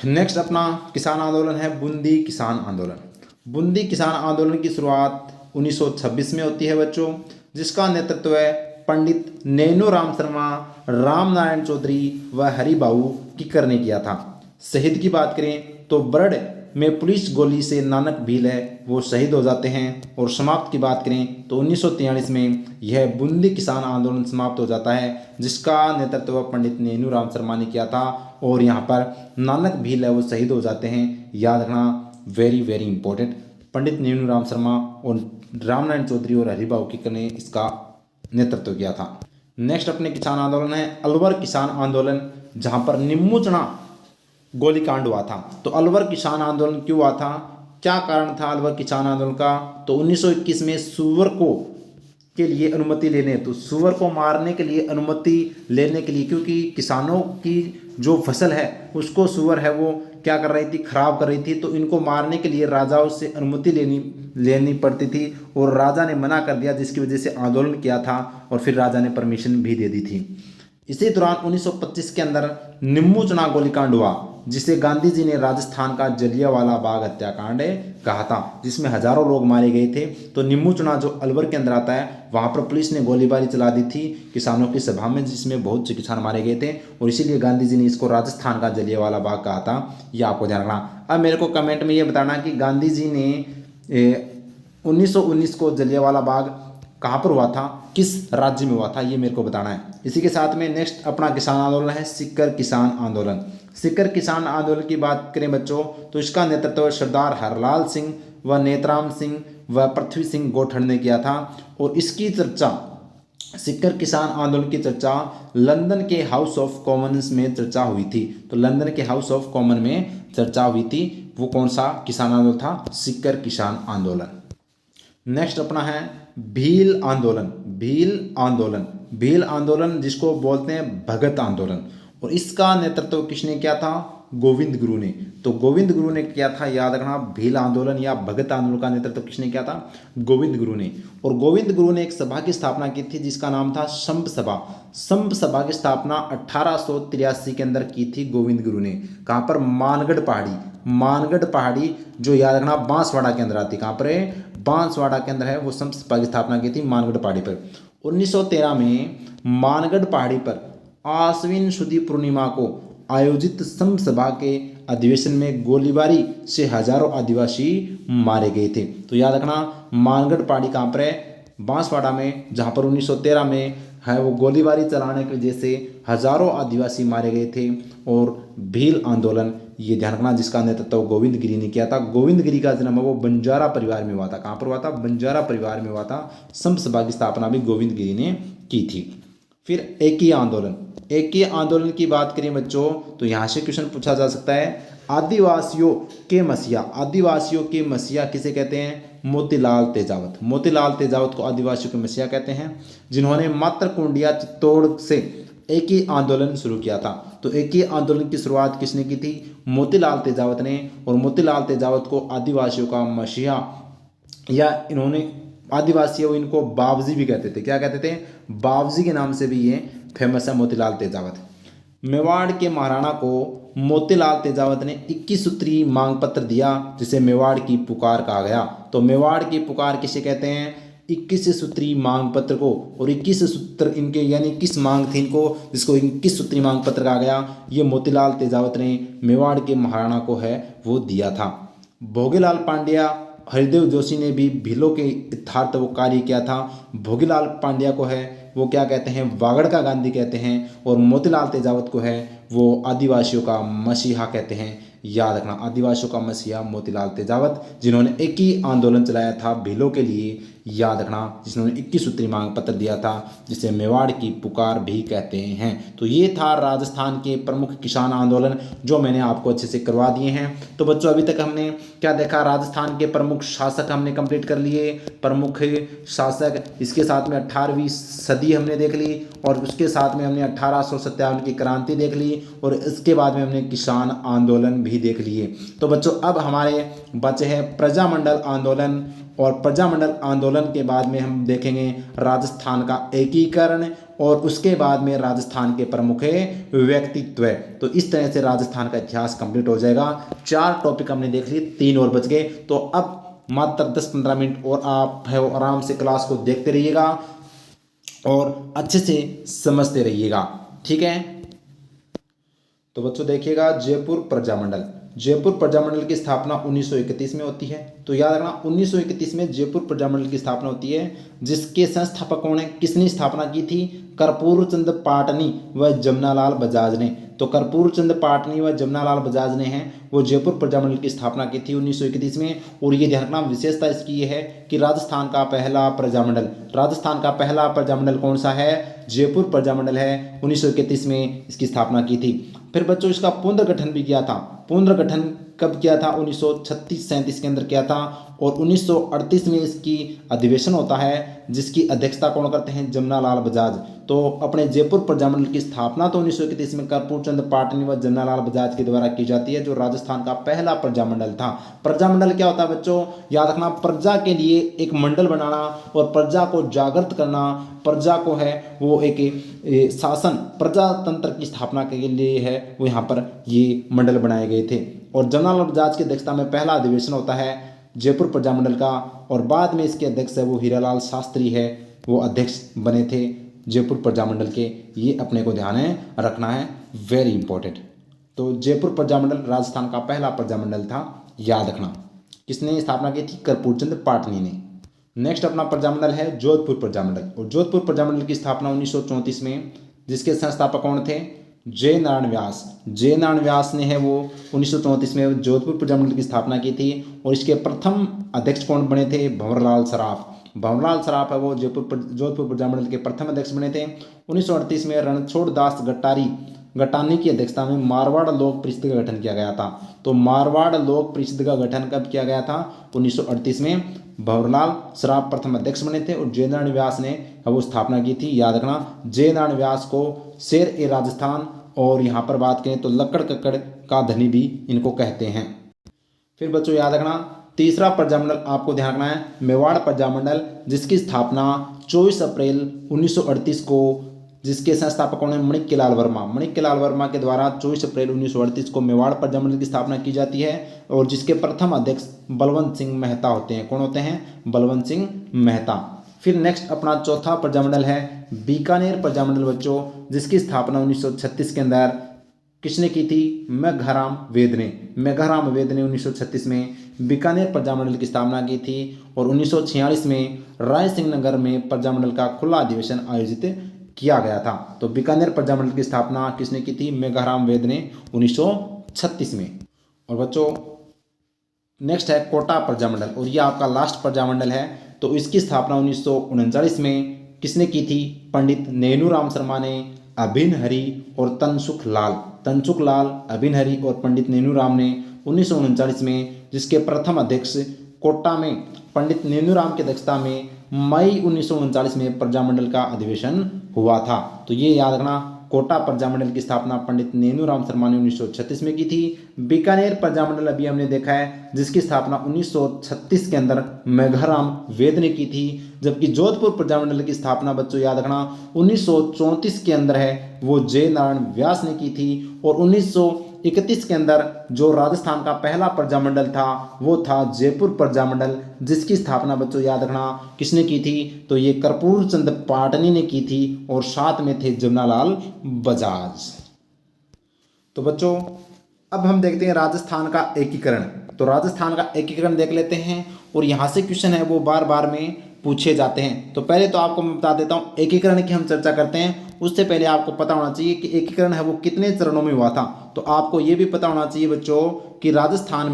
नेक्स्ट अपना किसान आंदोलन है बूंदी किसान आंदोलन। बूंदी किसान आंदोलन की शुरुआत 1926 में होती है बच्चों, जिसका नेतृत्व है पंडित नैनूराम शर्मा, राम नारायण चौधरी व हरिबाऊ किकर ने किया था। शहीद की बात करें तो बरड़ में पुलिस गोली से नानक भील है वो शहीद हो जाते हैं। और समाप्त की बात करें तो 1943 में यह बूंदी किसान आंदोलन समाप्त हो जाता है, जिसका नेतृत्व पंडित नैनूराम शर्मा ने किया था। और यहाँ पर नानक भील है वो शहीद हो जाते हैं, याद रखना, वेरी वेरी इंपॉर्टेंट। पंडित नैनूराम शर्मा और रामनारायण चौधरी और हरिबाऊ किकर ने इसका नेतृत्व किया था। नेक्स्ट अपने किसान आंदोलन है अलवर किसान आंदोलन, जहाँ पर निम्मू चना गोलीकांड हुआ था। तो अलवर किसान आंदोलन क्यों हुआ था, क्या कारण था अलवर किसान आंदोलन का? तो 1921 में सुअर को के लिए अनुमति लेने, तो सुअर को मारने के लिए अनुमति लेने के लिए, क्योंकि किसानों की जो फसल है उसको सुअर है वो क्या कर रही थी, खराब कर रही थी। तो इनको मारने के लिए राजाओं से अनुमति लेनी पड़ती थी और राजा ने मना कर दिया, जिसकी वजह से आंदोलन किया था और फिर राजा ने परमिशन भी दे दी थी। इसी दौरान 1925 के अंदर निम्मू चना गोलीकांड हुआ, जिसे गांधी जी ने राजस्थान का जलियांवाला बाग हत्याकांड कहा था, जिसमें हजारों लोग मारे गए थे। तो निम्मू चना जो अलवर के अंदर आता है, वहां पर पुलिस ने गोलीबारी चला दी थी किसानों की सभा में, जिसमें बहुत से किसान मारे गए थे और इसीलिए गांधी जी ने इसको राजस्थान का जलियांवाला बाग कहा था, यह आपको ध्यान रखना। अब मेरे को कमेंट में ये बताना कि गांधी जी ने 1919 को जलियांवाला बाग कहाँ पर हुआ था, किस राज्य में हुआ था, ये मेरे को बताना है। इसी के साथ में नेक्स्ट अपना किसान आंदोलन है सीकर किसान आंदोलन। सीकर किसान आंदोलन की बात करें बच्चों तो इसका नेतृत्व सरदार हरलाल सिंह व नेतराम सिंह व पृथ्वी सिंह गोठड़ ने किया था। और इसकी चर्चा, सीकर किसान आंदोलन की चर्चा लंदन के हाउस ऑफ कॉमन्स में चर्चा हुई थी। तो लंदन के हाउस ऑफ कॉमन में चर्चा हुई थी, वो कौन सा किसान आंदोलन था? सीकर किसान आंदोलन। नेक्स्ट अपना है भील आंदोलन। भील आंदोलन जिसको बोलते हैं भगत आंदोलन, और इसका नेतृत्व किसने किया था? गोविंद गुरु ने। तो गोविंद गुरु ने किया था, याद रखना, भील आंदोलन या भगत आंदोलन का नेतृत्व किसने किया था? गोविंद गुरु ने। और गोविंद गुरु ने एक सभा की स्थापना की थी जिसका नाम था संप सभा। संप सभा की स्थापना 1883 के अंदर की थी गोविंद गुरु ने। कहाँ पर? मानगढ़ पहाड़ी जो याद रखना बांसवाड़ा के अंदर आती। कहाँ पर है? बांसवाड़ा के अंदर है, वो संप सभा की स्थापना की थी मानगढ़ पहाड़ी पर। 1913 में मानगढ़ पहाड़ी पर आश्विन शुद्धि पूर्णिमा को आयोजित संप सभा के अधिवेशन में गोलीबारी से हजारों आदिवासी मारे गए थे। तो याद रखना, मानगढ़ पहाड़ी कहाँ पर है? बांसवाड़ा में, जहाँ पर 1913 में है वो गोलीबारी चलाने की वजह से हजारों आदिवासी मारे गए थे। और भील आंदोलन, ये ध्यान रखना, जिसका नेतृत्व गोविंद गिरी ने किया था। गोविंद गिरी का जन्म वो बंजारा परिवार में हुआ था। कहाँ पर हुआ था? बंजारा परिवार में हुआ था। संप सभा की स्थापना भी गोविंद गिरी ने की थी। फिर एकी आंदोलन की बात करें बच्चों तो यहाँ से क्वेश्चन पूछा जा सकता है, आदिवासियों के मसीहा किसे कहते हैं? मोतीलाल तेजावत को आदिवासियों के मसीहा कहते हैं, जिन्होंने मातरकुंडिया चित्तौड़ से एक ही आंदोलन शुरू किया था। तो एक ही आंदोलन की शुरुआत किसने की थी? मोतीलाल तेजावत ने। और मोतीलाल तेजावत को आदिवासियों का मसीहा, या इन्होंने आदिवासी वो इनको बावजी भी कहते थे। क्या कहते थे? बावजी के नाम से भी ये फेमस है मोतीलाल तेजावत। मेवाड़ के महाराणा को मोतीलाल तेजावत ने 21 सूत्री मांग पत्र दिया, जिसे मेवाड़ की पुकार कहा गया। तो मेवाड़ की पुकार किसे कहते हैं? 21 सूत्री मांग पत्र को। और 21 सूत्र इनके यानी 21 मांग थी इनको, जिसको 21 सूत्री मांग पत्र कहा गया। ये मोतीलाल तेजावत ने मेवाड़ के महाराणा को है वो दिया था। भोगीलाल पांड्या, हरिदेव जोशी ने भी भीलों के यथार्थ वो कार्य किया था। भोगीलाल पांड्या को है वो क्या कहते हैं? वागड़ का गांधी कहते हैं। और मोतीलाल तेजावत को है वो आदिवासियों का मसीहा कहते हैं। याद रखना, आदिवासियों का मसीहा मोतीलाल तेजावत, जिन्होंने एक ही आंदोलन चलाया था भीलों के लिए। याद रखना, जिन्होंने 21 सूत्री मांग पत्र दिया था, जिसे मेवाड़ की पुकार भी कहते हैं। तो ये था राजस्थान के प्रमुख किसान आंदोलन, जो मैंने आपको अच्छे से करवा दिए हैं। तो बच्चों, अभी तक हमने क्या देखा, राजस्थान के प्रमुख शासक हमने कंप्लीट कर लिए, प्रमुख शासक। इसके साथ में 18वीं सदी हमने देख ली, और उसके साथ में हमने 1857 की क्रांति देख ली, और इसके बाद में हमने किसान आंदोलन भी देख लिए। तो बच्चों, अब हमारे बचे हैं प्रजामंडल आंदोलन, और प्रजामंडल आंदोलन के बाद में हम देखेंगे राजस्थान का एकीकरण, और उसके बाद में राजस्थान के प्रमुख व्यक्तित्व। तो इस तरह से राजस्थान का इतिहास कंप्लीट हो जाएगा। 4 टॉपिक हमने देख लिए, 3 और बच गए। तो अब मात्र 10-15 मिनट और आप है आराम से क्लास को देखते रहिएगा और अच्छे से समझते रहिएगा, ठीक है। तो बच्चों देखिएगा, जयपुर प्रजामंडल। जयपुर प्रजामंडल की स्थापना 1931 में होती है। तो याद रखना, 1931 में जयपुर प्रजामंडल की स्थापना होती है, जिसके संस्थापक कौन है, किसने स्थापना की थी, कर्पूर चंद पाटनी व जमनालाल बजाज ने। तो कर्पूर चंद पाटनी व जमनालाल बजाज ने हैं वो जयपुर प्रजामंडल की स्थापना की थी 1931 में। और ये ध्यान रखना, विशेषता इसकी ये है कि राजस्थान का पहला प्रजामंडल, राजस्थान का पहला प्रजामंडल कौन सा है, जयपुर प्रजामंडल है। 1931 में इसकी स्थापना की थी। फिर बच्चों, इसका पुनर्गठन भी किया था। पुनर्गठन कब किया था, 1936-37 के अंदर किया था। और 1938 में इसकी अधिवेशन होता है, जिसकी अध्यक्षता कौन करते हैं, जमनालाल बजाज। तो अपने जयपुर प्रजामंडल की स्थापना तो 1931 में कर्पूर चंद पाटनी व जमनालाल बजाज के द्वारा की जाती है, जो राजस्थान का पहला प्रजामंडल था। प्रजामंडल क्या होता है बच्चों, याद रखना, प्रजा के लिए एक मंडल बनाना और प्रजा को जागृत करना, प्रजा को है वो एक शासन प्रजातंत्र की स्थापना के लिए है वो यहाँ पर ये मंडल बनाए गए थे। और जमनालाल बजाज की अध्यक्षता में पहला अधिवेशन होता है जयपुर प्रजामंडल का, और बाद में इसके अध्यक्ष है वो हीरालाल शास्त्री है, वो अध्यक्ष बने थे जयपुर प्रजामंडल के। ये अपने को ध्यान रखना है, वेरी इंपॉर्टेंट। तो जयपुर प्रजामंडल राजस्थान का पहला प्रजामंडल था, याद रखना। किसने स्थापना की थी, कर्पूर चंद पाटनी ने। नेक्स्ट अपना प्रजामंडल है जोधपुर प्रजामंडल, और जोधपुर प्रजामंडल की स्थापना 1934 में, जिसके संस्थापक कौन थे, जय नारायण व्यास। जय नारायण व्यास ने है वो 1934 में जोधपुर प्रजामंडल की स्थापना की थी। और इसके प्रथम अध्यक्ष कौन बने थे, भंवरलाल सराफ। भंवरलाल सराफ है वो जोधपुर प्रजामंडल के प्रथम अध्यक्ष बने थे। 1938 में रणछोड़ दास गटानी की अध्यक्षता में मारवाड़ लोक परिषद का गठन किया गया था। तो मारवाड़ लोक परिषद का गठन कब किया गया था, 1938 में। भंवरलाल सराफ प्रथम अध्यक्ष बने थे, और जय नारायण व्यास ने वो स्थापना की थी। याद रखना, जय नारायण व्यास को शेर ए राजस्थान, और यहाँ पर बात करें तो लक्कड़ कक्कड़ का धनी भी इनको कहते हैं। फिर बच्चों याद रखना, तीसरा प्रजामंडल आपको ध्यान रखना है, मेवाड़ प्रजामंडल, जिसकी स्थापना 24 अप्रैल 1938 को, जिसके संस्थापक कौन है, माणिक्यलाल वर्मा। माणिक्यलाल वर्मा के द्वारा 24 अप्रैल 1938 को मेवाड़ प्रजामंडल की स्थापना की जाती है, और जिसके प्रथम अध्यक्ष बलवंत सिंह मेहता होते हैं। कौन होते हैं, बलवंत सिंह मेहता। फिर नेक्स्ट अपना चौथा प्रजामंडल है बीकानेर प्रजामंडल बच्चों, जिसकी स्थापना 1936 के अंदर किसने की थी, मेघाराम वेद ने। मेघाराम वेद ने 1936 में बीकानेर प्रजामंडल की स्थापना की थी, और 1946 में राय सिंह नगर में प्रजामंडल का खुला अधिवेशन आयोजित किया गया था। तो बीकानेर प्रजामंडल की स्थापना किसने की थी, मेघाराम वेद ने 1936 में। और बच्चों नेक्स्ट है कोटा प्रजामंडल, और ये आपका लास्ट प्रजामंडल है। तो इसकी स्थापना 1939 में किसने की थी, पंडित नेनूराम शर्मा ने, अभिन हरि और तनसुख लाल, अभिन हरि और पंडित नेनूराम ने 1939 में, जिसके प्रथम अध्यक्ष कोटा में पंडित नेनूराम की अध्यक्षता में मई 1939 में प्रजामंडल का अधिवेशन हुआ था। तो ये याद रखना, कोटा प्रजामंडल की स्थापना पंडित नेनूराम शर्मा ने 1936 में की थी। बीकानेर प्रजामंडल अभी हमने देखा है, जिसकी स्थापना 1936 के अंदर मेघाराम वेद ने की थी, जबकि जोधपुर प्रजामंडल की स्थापना बच्चों याद रखना 1934 के अंदर है वो जय नारायण व्यास ने की थी। और 1931 के अंदर जो राजस्थान का पहला प्रजामंडल था वो था जयपुर प्रजामंडल, जिसकी स्थापना बच्चों याद रखना किसने की थी, तो ये कर्पूर चंद पाटनी ने की थी, और साथ में थे जमनालाल बजाज। तो बच्चों अब हम देखते हैं राजस्थान का एकीकरण। तो राजस्थान का एकीकरण देख लेते हैं, और यहाँ से क्वेश्चन है वो बार बार में पूछे जाते हैं। तो पहले तो आपको मैं बता देता हूँ, एकीकरण की हम चर्चा करते हैं उससे पहले आपको पता होना चाहिए कि एकीकरण है वो कितने चरणों में हुआ था। तो आपको ये भी पता होना चाहिए बच्चों कि राजस्थान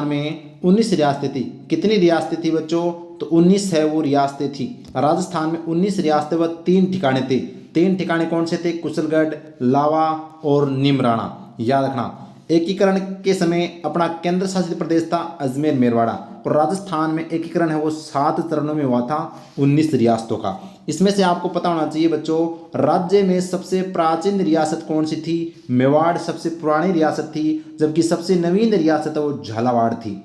में 19 रियासतें थी। कितनी रियासतें थी बच्चों? तो 19 है वो रियासतें थी। राजस्थान में 19 रियासतें व 3 ठिकाने थे। 3 ठिकाने कौन से थे? कुशलगढ़, लावा और निमराना। याद रखना। एकीकरण के समय अपना केंद्र शासित प्रदेश था अजमेर मेरवाड़ा। और राजस्थान में एकीकरण है वो 7 चरणों में हुआ था 19 रियासतों का। इसमें से आपको पता होना चाहिए बच्चों, राज्य में सबसे प्राचीन रियासत कौन सी थी? मेवाड़ सबसे पुरानी रियासत थी, जबकि सबसे नवीन रियासत है वो झालावाड़ थी।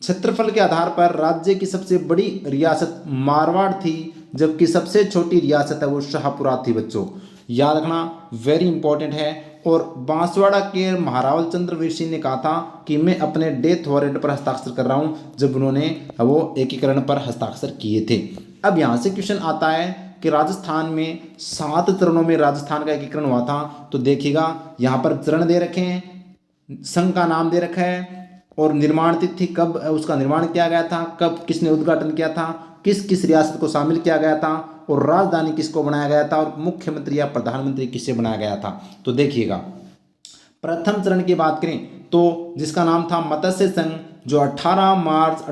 क्षेत्रफल के आधार पर राज्य की सबसे बड़ी रियासत मारवाड़ थी, जबकि सबसे छोटी रियासत है वो शाहपुरा थी बच्चों। याद रखना, वेरी इंपॉर्टेंट है। और बांसवाड़ा के महारावल चंद्र वीर सिंह ने कहा था कि मैं अपने डेथ वारंट पर हस्ताक्षर कर रहा हूं, जब उन्होंने वो एकीकरण पर हस्ताक्षर किए थे। अब यहाँ से क्वेश्चन आता है कि राजस्थान में 7 चरणों में राजस्थान का एकीकरण हुआ था। तो देखिएगा यहाँ पर चरण दे रखे हैं, संघ का नाम दे रखा है और निर्माण तिथि कब उसका निर्माण किया गया था, कब किसने उद्घाटन किया था, किस किस रियासत को शामिल किया गया था और राजधानी किसको बनाया गया था और मुख्यमंत्री या प्रधानमंत्री किसे बनाया गया था। तो देखिएगा, प्रथम चरण की बात करें तो जिसका नाम था मत्स्य संघ, जो 18 मार्च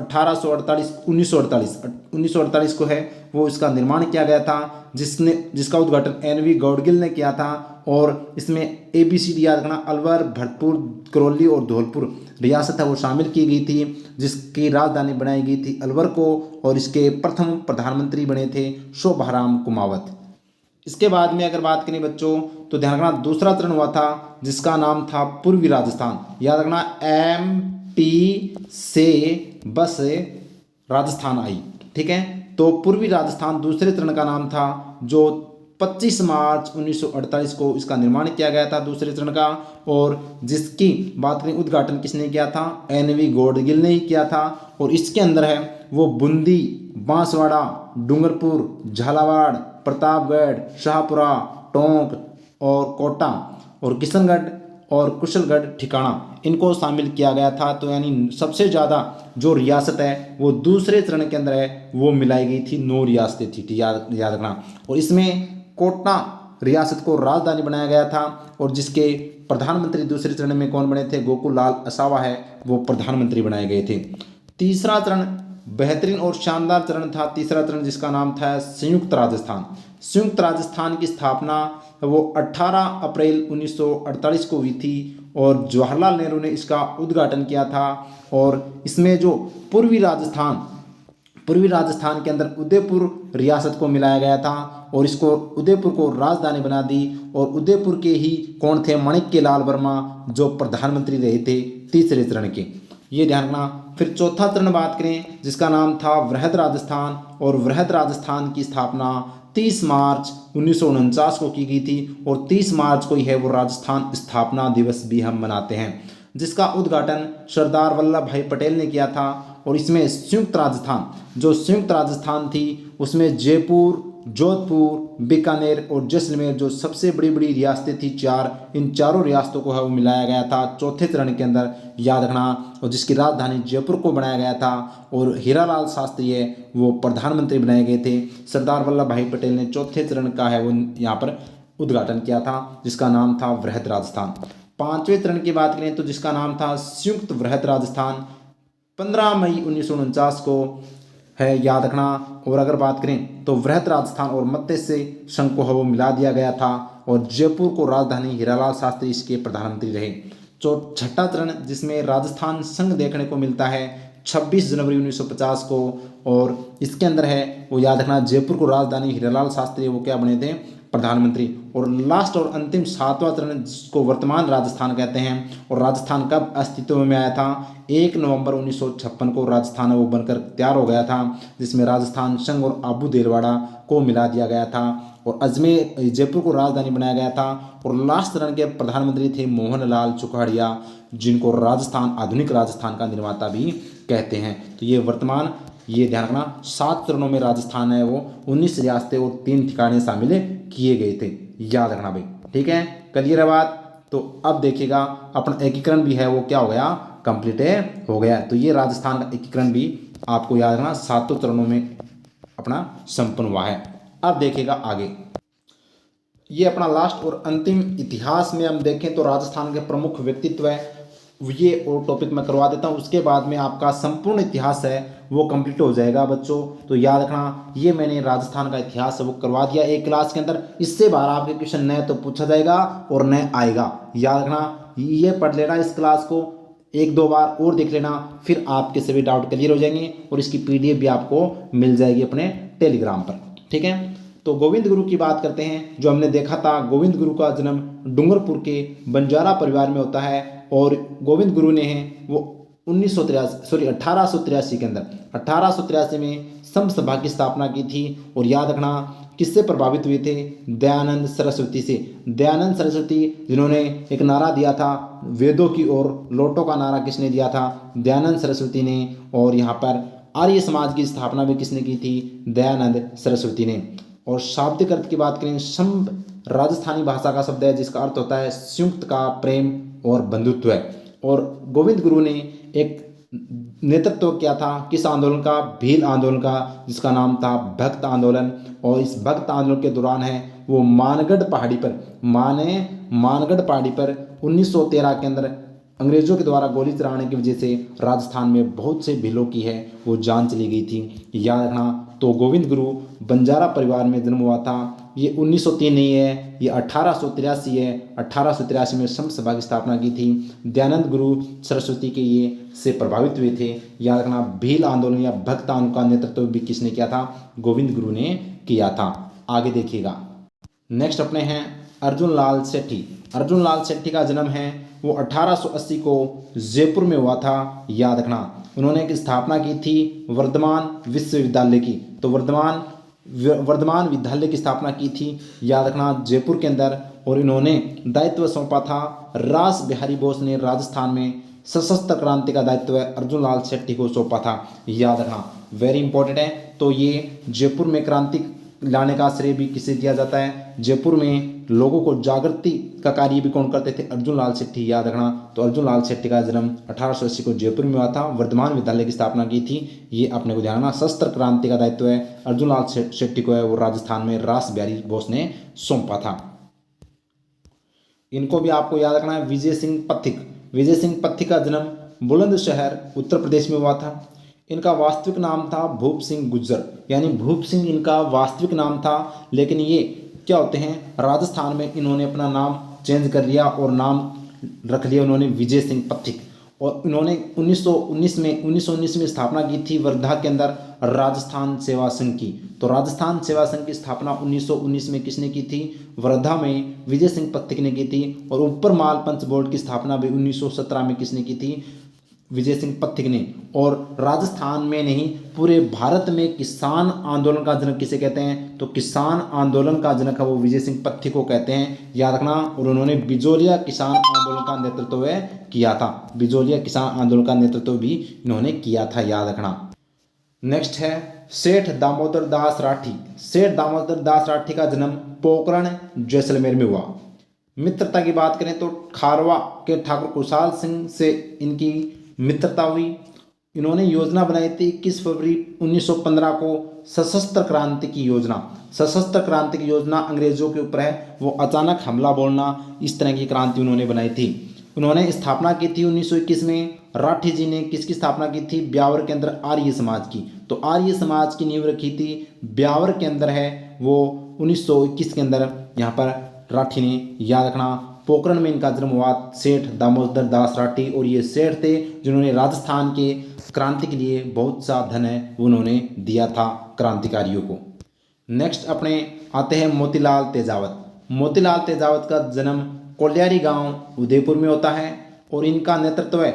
1948 को है वो इसका निर्माण किया गया था, जिसका उद्घाटन एनवी गौडगिल ने किया था। और इसमें ABCD याद रखना, अलवर, भरतपुर, करौली और धौलपुर रियासत है वो शामिल की गई थी, जिसकी राजधानी बनाई गई थी अलवर को। और इसके प्रथम प्रधानमंत्री बने थे शोभाराम कुमावत। इसके बाद में अगर बात करें बच्चों तो ध्यान रखना, दूसरा चरण हुआ था जिसका नाम था पूर्वी राजस्थान। याद रखना, MP से बस राजस्थान आई, ठीक है। तो पूर्वी राजस्थान दूसरे चरण का नाम था, जो 25 मार्च 1948 को इसका निर्माण किया गया था दूसरे चरण का। और जिसकी बात करें उद्घाटन किसने किया था? NV गौडगिल ने ही किया था। और इसके अंदर है वो बूंदी, बांसवाड़ा, डूंगरपुर, झालावाड़, प्रतापगढ़, शाहपुरा, टोंक और कोटा और किशनगढ़ और कुशलगढ़ ठिकाना, इनको शामिल किया गया था। तो यानी सबसे ज़्यादा जो रियासत है वो दूसरे चरण के अंदर है वो मिलाई गई थी, 9 रियासतें थी, याद रखना। और इसमें कोटा रियासत को राजधानी बनाया गया था और जिसके प्रधानमंत्री दूसरे चरण में कौन बने थे? गोकुल लाल असावा है वो प्रधानमंत्री बनाए गए थे। तीसरा चरण बेहतरीन और शानदार चरण था, तीसरा चरण जिसका नाम था संयुक्त राजस्थान। संयुक्त राजस्थान की स्थापना वो 18 अप्रैल 1948 को हुई थी और जवाहरलाल नेहरू ने इसका उद्घाटन किया था। और इसमें जो पूर्वी राजस्थान के अंदर उदयपुर रियासत को मिलाया गया था और इसको उदयपुर को राजधानी बना दी। और उदयपुर के ही कौन थे? माणिक के लाल वर्मा, जो प्रधानमंत्री रहे थे तीसरे चरण के, ये ध्यान रखना। फिर चौथा चरण बात करें जिसका नाम था वृहद राजस्थान। और वृहद राजस्थान की स्थापना 30 मार्च 1949 को की गई थी और 30 मार्च को ही है वो राजस्थान स्थापना दिवस भी हम मनाते हैं, जिसका उद्घाटन सरदार वल्लभ भाई पटेल ने किया था। और इसमें संयुक्त राजस्थान थी उसमें जयपुर, जोधपुर, बीकानेर और जैसलमेर जो सबसे बड़ी बड़ी रियासतें थी चार, इन चारों रियासतों को है वो मिलाया गया था चौथे चरण के अंदर, याद रखना। और जिसकी राजधानी जयपुर को बनाया गया था और हीरालाल शास्त्री है वो प्रधानमंत्री बनाए गए थे। सरदार वल्लभ भाई पटेल ने चौथे चरण का है वो यहाँ पर उद्घाटन किया था, जिसका नाम था वृहद राजस्थान। पांचवें चरण की बात करें तो जिसका नाम था संयुक्त वृहद राजस्थान, 15 मई 1949 को है, याद रखना। और अगर बात करें तो वृहद राजस्थान और मत्स्य संघ को वो मिला दिया गया था और जयपुर को राजधानी हीरालाल शास्त्री इसके प्रधानमंत्री रहे। छठा चरण जिसमें राजस्थान संघ देखने को मिलता है 26 जनवरी 1950 को और इसके अंदर है वो याद रखना जयपुर को राजधानी हीरालाल शास्त्री वो क्या बने थे? प्रधानमंत्री। और लास्ट और अंतिम सातवां चरण जिसको वर्तमान राजस्थान कहते हैं। और राजस्थान कब अस्तित्व में आया था? 1 नवंबर 1956 को राजस्थान वो बनकर तैयार हो गया था, जिसमें राजस्थान संघ और आबू देलवाड़ा को मिला दिया गया था और अजमेर जयपुर को राजधानी बनाया गया था। और लास्ट चरण के प्रधानमंत्री थे मोहनलाल चुकाड़िया, जिनको राजस्थान आधुनिक राजस्थान का निर्माता भी कहते हैं। तो ये वर्तमान, ये ध्यान रखना 7 चरणों में राजस्थान है वो 19 रियासतें और 3 ठिकाने शामिल किए गए थे, याद रखना भाई, ठीक है। क्लियर है बात? तो अब देखिएगा अपना एकीकरण भी है वो क्या हो गया? कंप्लीट हो गया। तो ये राजस्थान का एकीकरण भी आपको याद रखना 7 चरणों में अपना संपन्न हुआ है। अब देखिएगा आगे, ये अपना लास्ट और अंतिम इतिहास में हम देखें तो राजस्थान के प्रमुख व्यक्तित्व है, ये और टॉपिक मैं करवा देता हूँ। उसके बाद में आपका संपूर्ण इतिहास है वो कंप्लीट हो जाएगा बच्चों। तो याद रखना, ये मैंने राजस्थान का इतिहास है वो करवा दिया एक क्लास के अंदर। इससे बाहर आपके क्वेश्चन न तो पूछा जाएगा और न आएगा। याद रखना, ये पढ़ लेना इस क्लास को एक दो बार और देख लेना, फिर आपके सभी डाउट क्लियर हो जाएंगे और इसकी PDF भी आपको मिल जाएगी अपने टेलीग्राम पर। ठीक है, तो गोविंद गुरु की बात करते हैं। जो हमने देखा था, गोविंद गुरु का जन्म डूंगरपुर के बंजारा परिवार में होता है और गोविंद गुरु ने वो 1883 के अंदर 1883 में संत सभा की स्थापना की थी। और याद रखना, किससे प्रभावित हुए थे? दयानंद सरस्वती से। दयानंद सरस्वती जिन्होंने एक नारा दिया था वेदों की ओर लौटो का नारा किसने दिया था? दयानंद सरस्वती ने। और यहाँ पर आर्य समाज की स्थापना भी किसने की थी? दयानंद सरस्वती ने। और शाब्दिक अर्थ की बात करें, शंभ राजस्थानी भाषा का शब्द है जिसका अर्थ होता है संयुक्त का प्रेम और बंधुत्व है। और गोविंद गुरु ने एक नेतृत्व किया था किस आंदोलन का? भील आंदोलन का, जिसका नाम था भक्त आंदोलन। और इस भक्त आंदोलन के दौरान है वो मानगढ़ पहाड़ी पर 1913 के अंदर अंग्रेजों के द्वारा गोली चलाने की वजह से राजस्थान में बहुत से भीलों की है वो जान चली गई थी। याद रखना, तो गोविंद गुरु बंजारा परिवार में जन्म हुआ था। ये 1903 नहीं है, ये 1883 है। 1883 में संत सभा की स्थापना की थी। दयानंद गुरु सरस्वती के ये से प्रभावित हुए थे। याद रखना, भील आंदोलन या भक्त आंदोलन का नेतृत्व भी किसने किया था? गोविंद गुरु ने किया था। आगे देखिएगा, नेक्स्ट अपने हैं अर्जुन लाल सेठी। अर्जुन लाल सेठी का जन्म है वो 1880 को जयपुर में हुआ था। याद रखना, उन्होंने एक स्थापना की थी वर्धमान विश्वविद्यालय की। तो वर्धमान विद्यालय की स्थापना की थी, याद रखना, जयपुर के अंदर। और इन्होंने दायित्व सौंपा था रास बिहारी बोस ने राजस्थान में सशस्त्र क्रांति का दायित्व अर्जुन लाल शेट्टी को सौंपा था। याद रखना, वेरी इंपॉर्टेंट है। तो ये जयपुर में क्रांति लाने का श्रेय भी किसे दिया जाता है? जयपुर में लोगों को जागृति का कार्य भी कौन करते थे? अर्जुन लाल शेट्टी। याद रखना, तो अर्जुन लाल शेट्टी का जन्म 1880 को जयपुर में हुआ था। वर्धमान विद्यालय की स्थापना की थी, ये अपने को ध्यान रखना। सशस्त्र क्रांति का दायित्व है अर्जुन लाल शेट्टी को है वो राजस्थान में रास बिहारी बोस ने सौंपा था। इनको भी आपको याद रखना है। विजय सिंह पथिक। विजय सिंह पथिक का जन्म बुलंदशहर उत्तर प्रदेश में हुआ था। इनका वास्तविक नाम था भूप सिंह गुज्जर, यानी भूप सिंह इनका वास्तविक नाम था। लेकिन ये क्या होते हैं, राजस्थान में इन्होंने अपना नाम चेंज कर लिया और नाम रख लिया उन्होंने विजय सिंह पथिक। और इन्होंने 1919 में स्थापना की थी वर्धा के अंदर राजस्थान सेवा संघ की। तो राजस्थान सेवा संघ की स्थापना 1919 में किसने की थी? वर्धा में विजय सिंह पथिक ने की थी। और ऊपर माल पंच बोर्ड की स्थापना भी 1917 में किसने की थी? विजय सिंह पथिक ने। और राजस्थान में नहीं, पूरे भारत में किसान आंदोलन का जनक किसे कहते हैं? तो किसान आंदोलन का जनक है वो विजय सिंह पथिक को कहते हैं। याद रखना, और उन्होंने बिजोलिया किसान आंदोलन का नेतृत्व किया था। बिजोलिया किसान आंदोलन का नेतृत्व भी इन्होंने किया था, याद रखना। नेक्स्ट है सेठ दामोदर दास राठी। सेठ दामोदर दास राठी का जन्म पोखरण जैसलमेर में हुआ। मित्रता की बात करें तो खारवा के ठाकुर कुशाल सिंह से इनकी मित्रता हुई। इन्होंने योजना बनाई थी 21 फरवरी 1915 को सशस्त्र क्रांति की योजना। सशस्त्र क्रांति की योजना अंग्रेजों के ऊपर है वो अचानक हमला बोलना, इस तरह की क्रांति उन्होंने बनाई थी। उन्होंने स्थापना की थी 1921 में। राठी जी ने किसकी स्थापना की थी? ब्यावर के अंदर आर्य समाज की। तो आर्य समाज की नींव रखी थी ब्यावर के अंदर है वो 1921 के अंदर यहाँ पर राठी ने। याद रखना, पोखरण में इनका जन्म हुआ सेठ दामोदर दास राठी। और ये सेठ थे जिन्होंने राजस्थान के क्रांति के लिए बहुत सा धन है वो उन्होंने दिया था क्रांतिकारियों को। नेक्स्ट अपने आते हैं मोतीलाल तेजावत। मोतीलाल तेजावत का जन्म कोल्यारी गांव उदयपुर में होता है। और इनका नेतृत्व है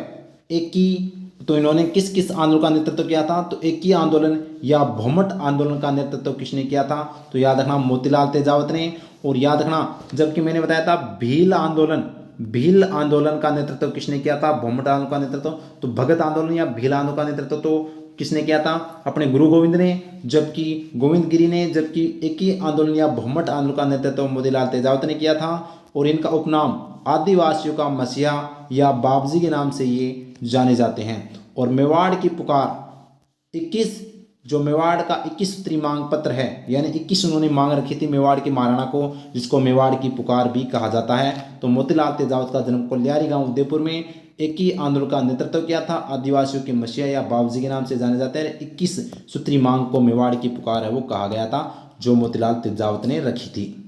एक ही, तो इन्होंने किस किस आंदोलन का नेतृत्व किया था? तो एक ही आंदोलन या भौमट आंदोलन का नेतृत्व किसने किया था? तो याद रखना, मोतीलाल तेजावत ने। और याद रखना, जबकि मैंने बताया था भील आंदोलन का नेतृत्व किसने किया था? भौमट आंदोलन का नेतृत्व तो भगत आंदोलन या भील आंदोलन का नेतृत्व तो किसने किया था? अपने गुरु गोविंद ने। जबकि गोविंद गिरी ने, जबकि एक ही आंदोलन या भौमट आंदोलन का नेतृत्व मोतीलाल तेजावत ने किया था। और इनका उपनाम आदिवासियों का मसीहा या बाबजी के नाम से ये जाने जाते हैं। और मेवाड़ की पुकार 21 जो मेवाड़ का 21 सूत्री मांग पत्र है, यानी 21 उन्होंने मांग रखी थी मेवाड़ के महाराणा को, जिसको मेवाड़ की पुकार भी कहा जाता है। तो मोतीलाल तेजावत का जन्म कोल्यारी गांव उदयपुर में, एक ही आंदोलन का नेतृत्व किया था, आदिवासियों के मसीहा या बाबूजी के नाम से जाने जाते हैं। 21 सूत्री मांग को मेवाड़ की पुकार है वो कहा गया था, जो मोतीलाल तेजावत ने रखी थी।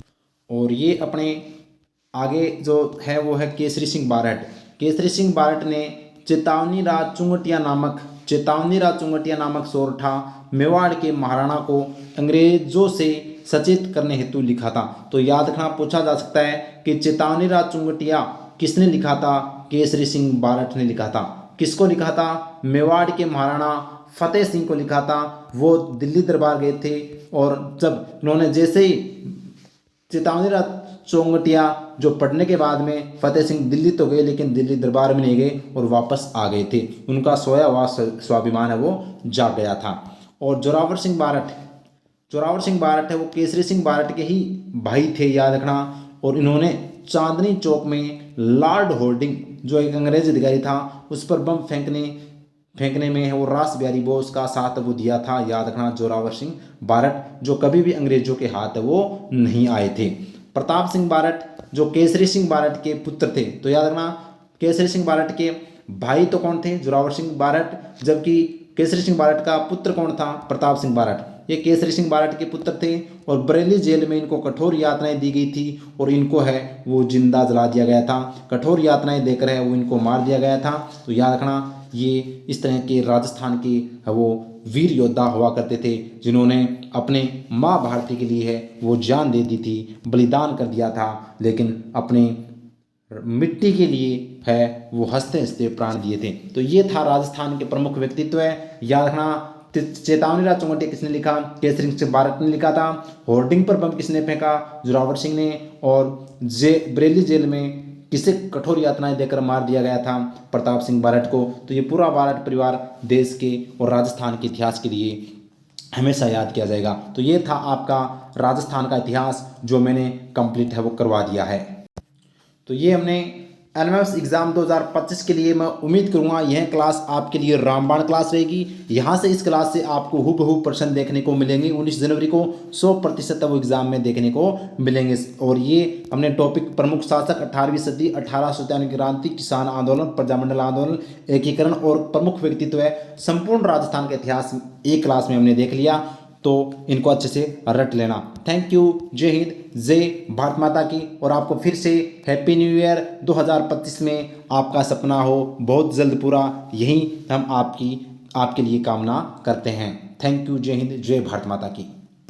और ये अपने आगे जो है वो है केसरी सिंह बारट। केसरी सिंह बारट ने चेतावनी राज चुंगटिया नामक सोरठा मेवाड़ के महाराणा को अंग्रेजों से सचेत करने हेतु लिखा था। तो याद रखना, पूछा जा सकता है कि चेतावनी राज चुंगटिया किसने लिखा था? केसरी सिंह बारट ने लिखा था। किसको लिखा था? मेवाड़ के महाराणा फतेह सिंह को लिखा था। वो दिल्ली दरबार गए थे और जब उन्होंने जैसे ही चेतावनी राज चौंगटिया जो पढ़ने के बाद में फतेह सिंह दिल्ली तो गए, लेकिन दिल्ली दरबार में नहीं गए और वापस आ गए थे। उनका सोया हुआ स्वाभिमान है वो जाग गया था। और जोरावर सिंह बारट है वो केसरी सिंह बारट के ही भाई थे, याद रखना। और इन्होंने चांदनी चौक में लॉर्ड होल्डिंग जो एक अंग्रेज अधिकारी था उस पर बम फेंकने में वो रास बिहारी बोस का साथ वो दिया था, याद रखना। जोरावर सिंह बारट जो कभी भी अंग्रेजों के हाथ वो नहीं आए थे। प्रताप सिंह बारट जो केसरी सिंह बारट के पुत्र थे, तो याद रखना केसरी सिंह बारट के भाई तो कौन थे? जोरावर सिंह बारट, जबकि केसरी सिंह बारट का पुत्र कौन था? प्रताप सिंह बारट। ये केसरी सिंह बारट के पुत्र थे और बरेली जेल में इनको कठोर यातनाएं दी गई थी और इनको है वो जिंदा जला दिया गया था। कठोर यातनाएं देकर है वो इनको मार दिया गया था। तो याद रखना, ये इस तरह के राजस्थान के वो वीर योद्धा हुआ करते थे जिन्होंने अपने माँ भारती के लिए है वो जान दे दी थी, बलिदान कर दिया था, लेकिन अपने मिट्टी के लिए है वो हंसते हंसते प्राण दिए थे। तो ये था राजस्थान के प्रमुख व्यक्तित्व है, याद रखना। चेतावनी राज चौंगटिया किसने लिखा? केसरी सिंह बारट ने लिखा था। होर्डिंग पर बम किसने फेंका? जोरावर सिंह ने। और बरेली जेल में किसे कठोर यातनाएं देकर मार दिया गया था? प्रताप सिंह बारट को। तो ये पूरा बारट परिवार देश के और राजस्थान के इतिहास के लिए हमेशा याद किया जाएगा। तो ये था आपका राजस्थान का इतिहास जो मैंने कंप्लीट है वो करवा दिया है। तो ये हमने एनएमएमएस एग्ज़ाम 2025 के लिए मैं उम्मीद करूंगा यह क्लास आपके लिए रामबाण क्लास रहेगी। यहाँ से इस क्लास से आपको हूबहू प्रश्न देखने को मिलेंगे। 19 जनवरी को 100% वो एग्ज़ाम में देखने को मिलेंगे। और ये हमने टॉपिक प्रमुख शासक 18वीं सदी, 1897 की क्रांति, किसान आंदोलन, प्रजामंडल आंदोलन, एकीकरण और प्रमुख व्यक्तित्व है संपूर्ण राजस्थान का इतिहास एक क्लास में हमने देख लिया। तो इनको अच्छे से रट लेना। Thank you. जय हिंद, जय भारत माता की। और आपको फिर से हैप्पी न्यू ईयर 2025 में आपका सपना हो बहुत जल्द पूरा, यही हम आपके लिए कामना करते हैं। Thank you. जय हिंद, जय भारत माता की।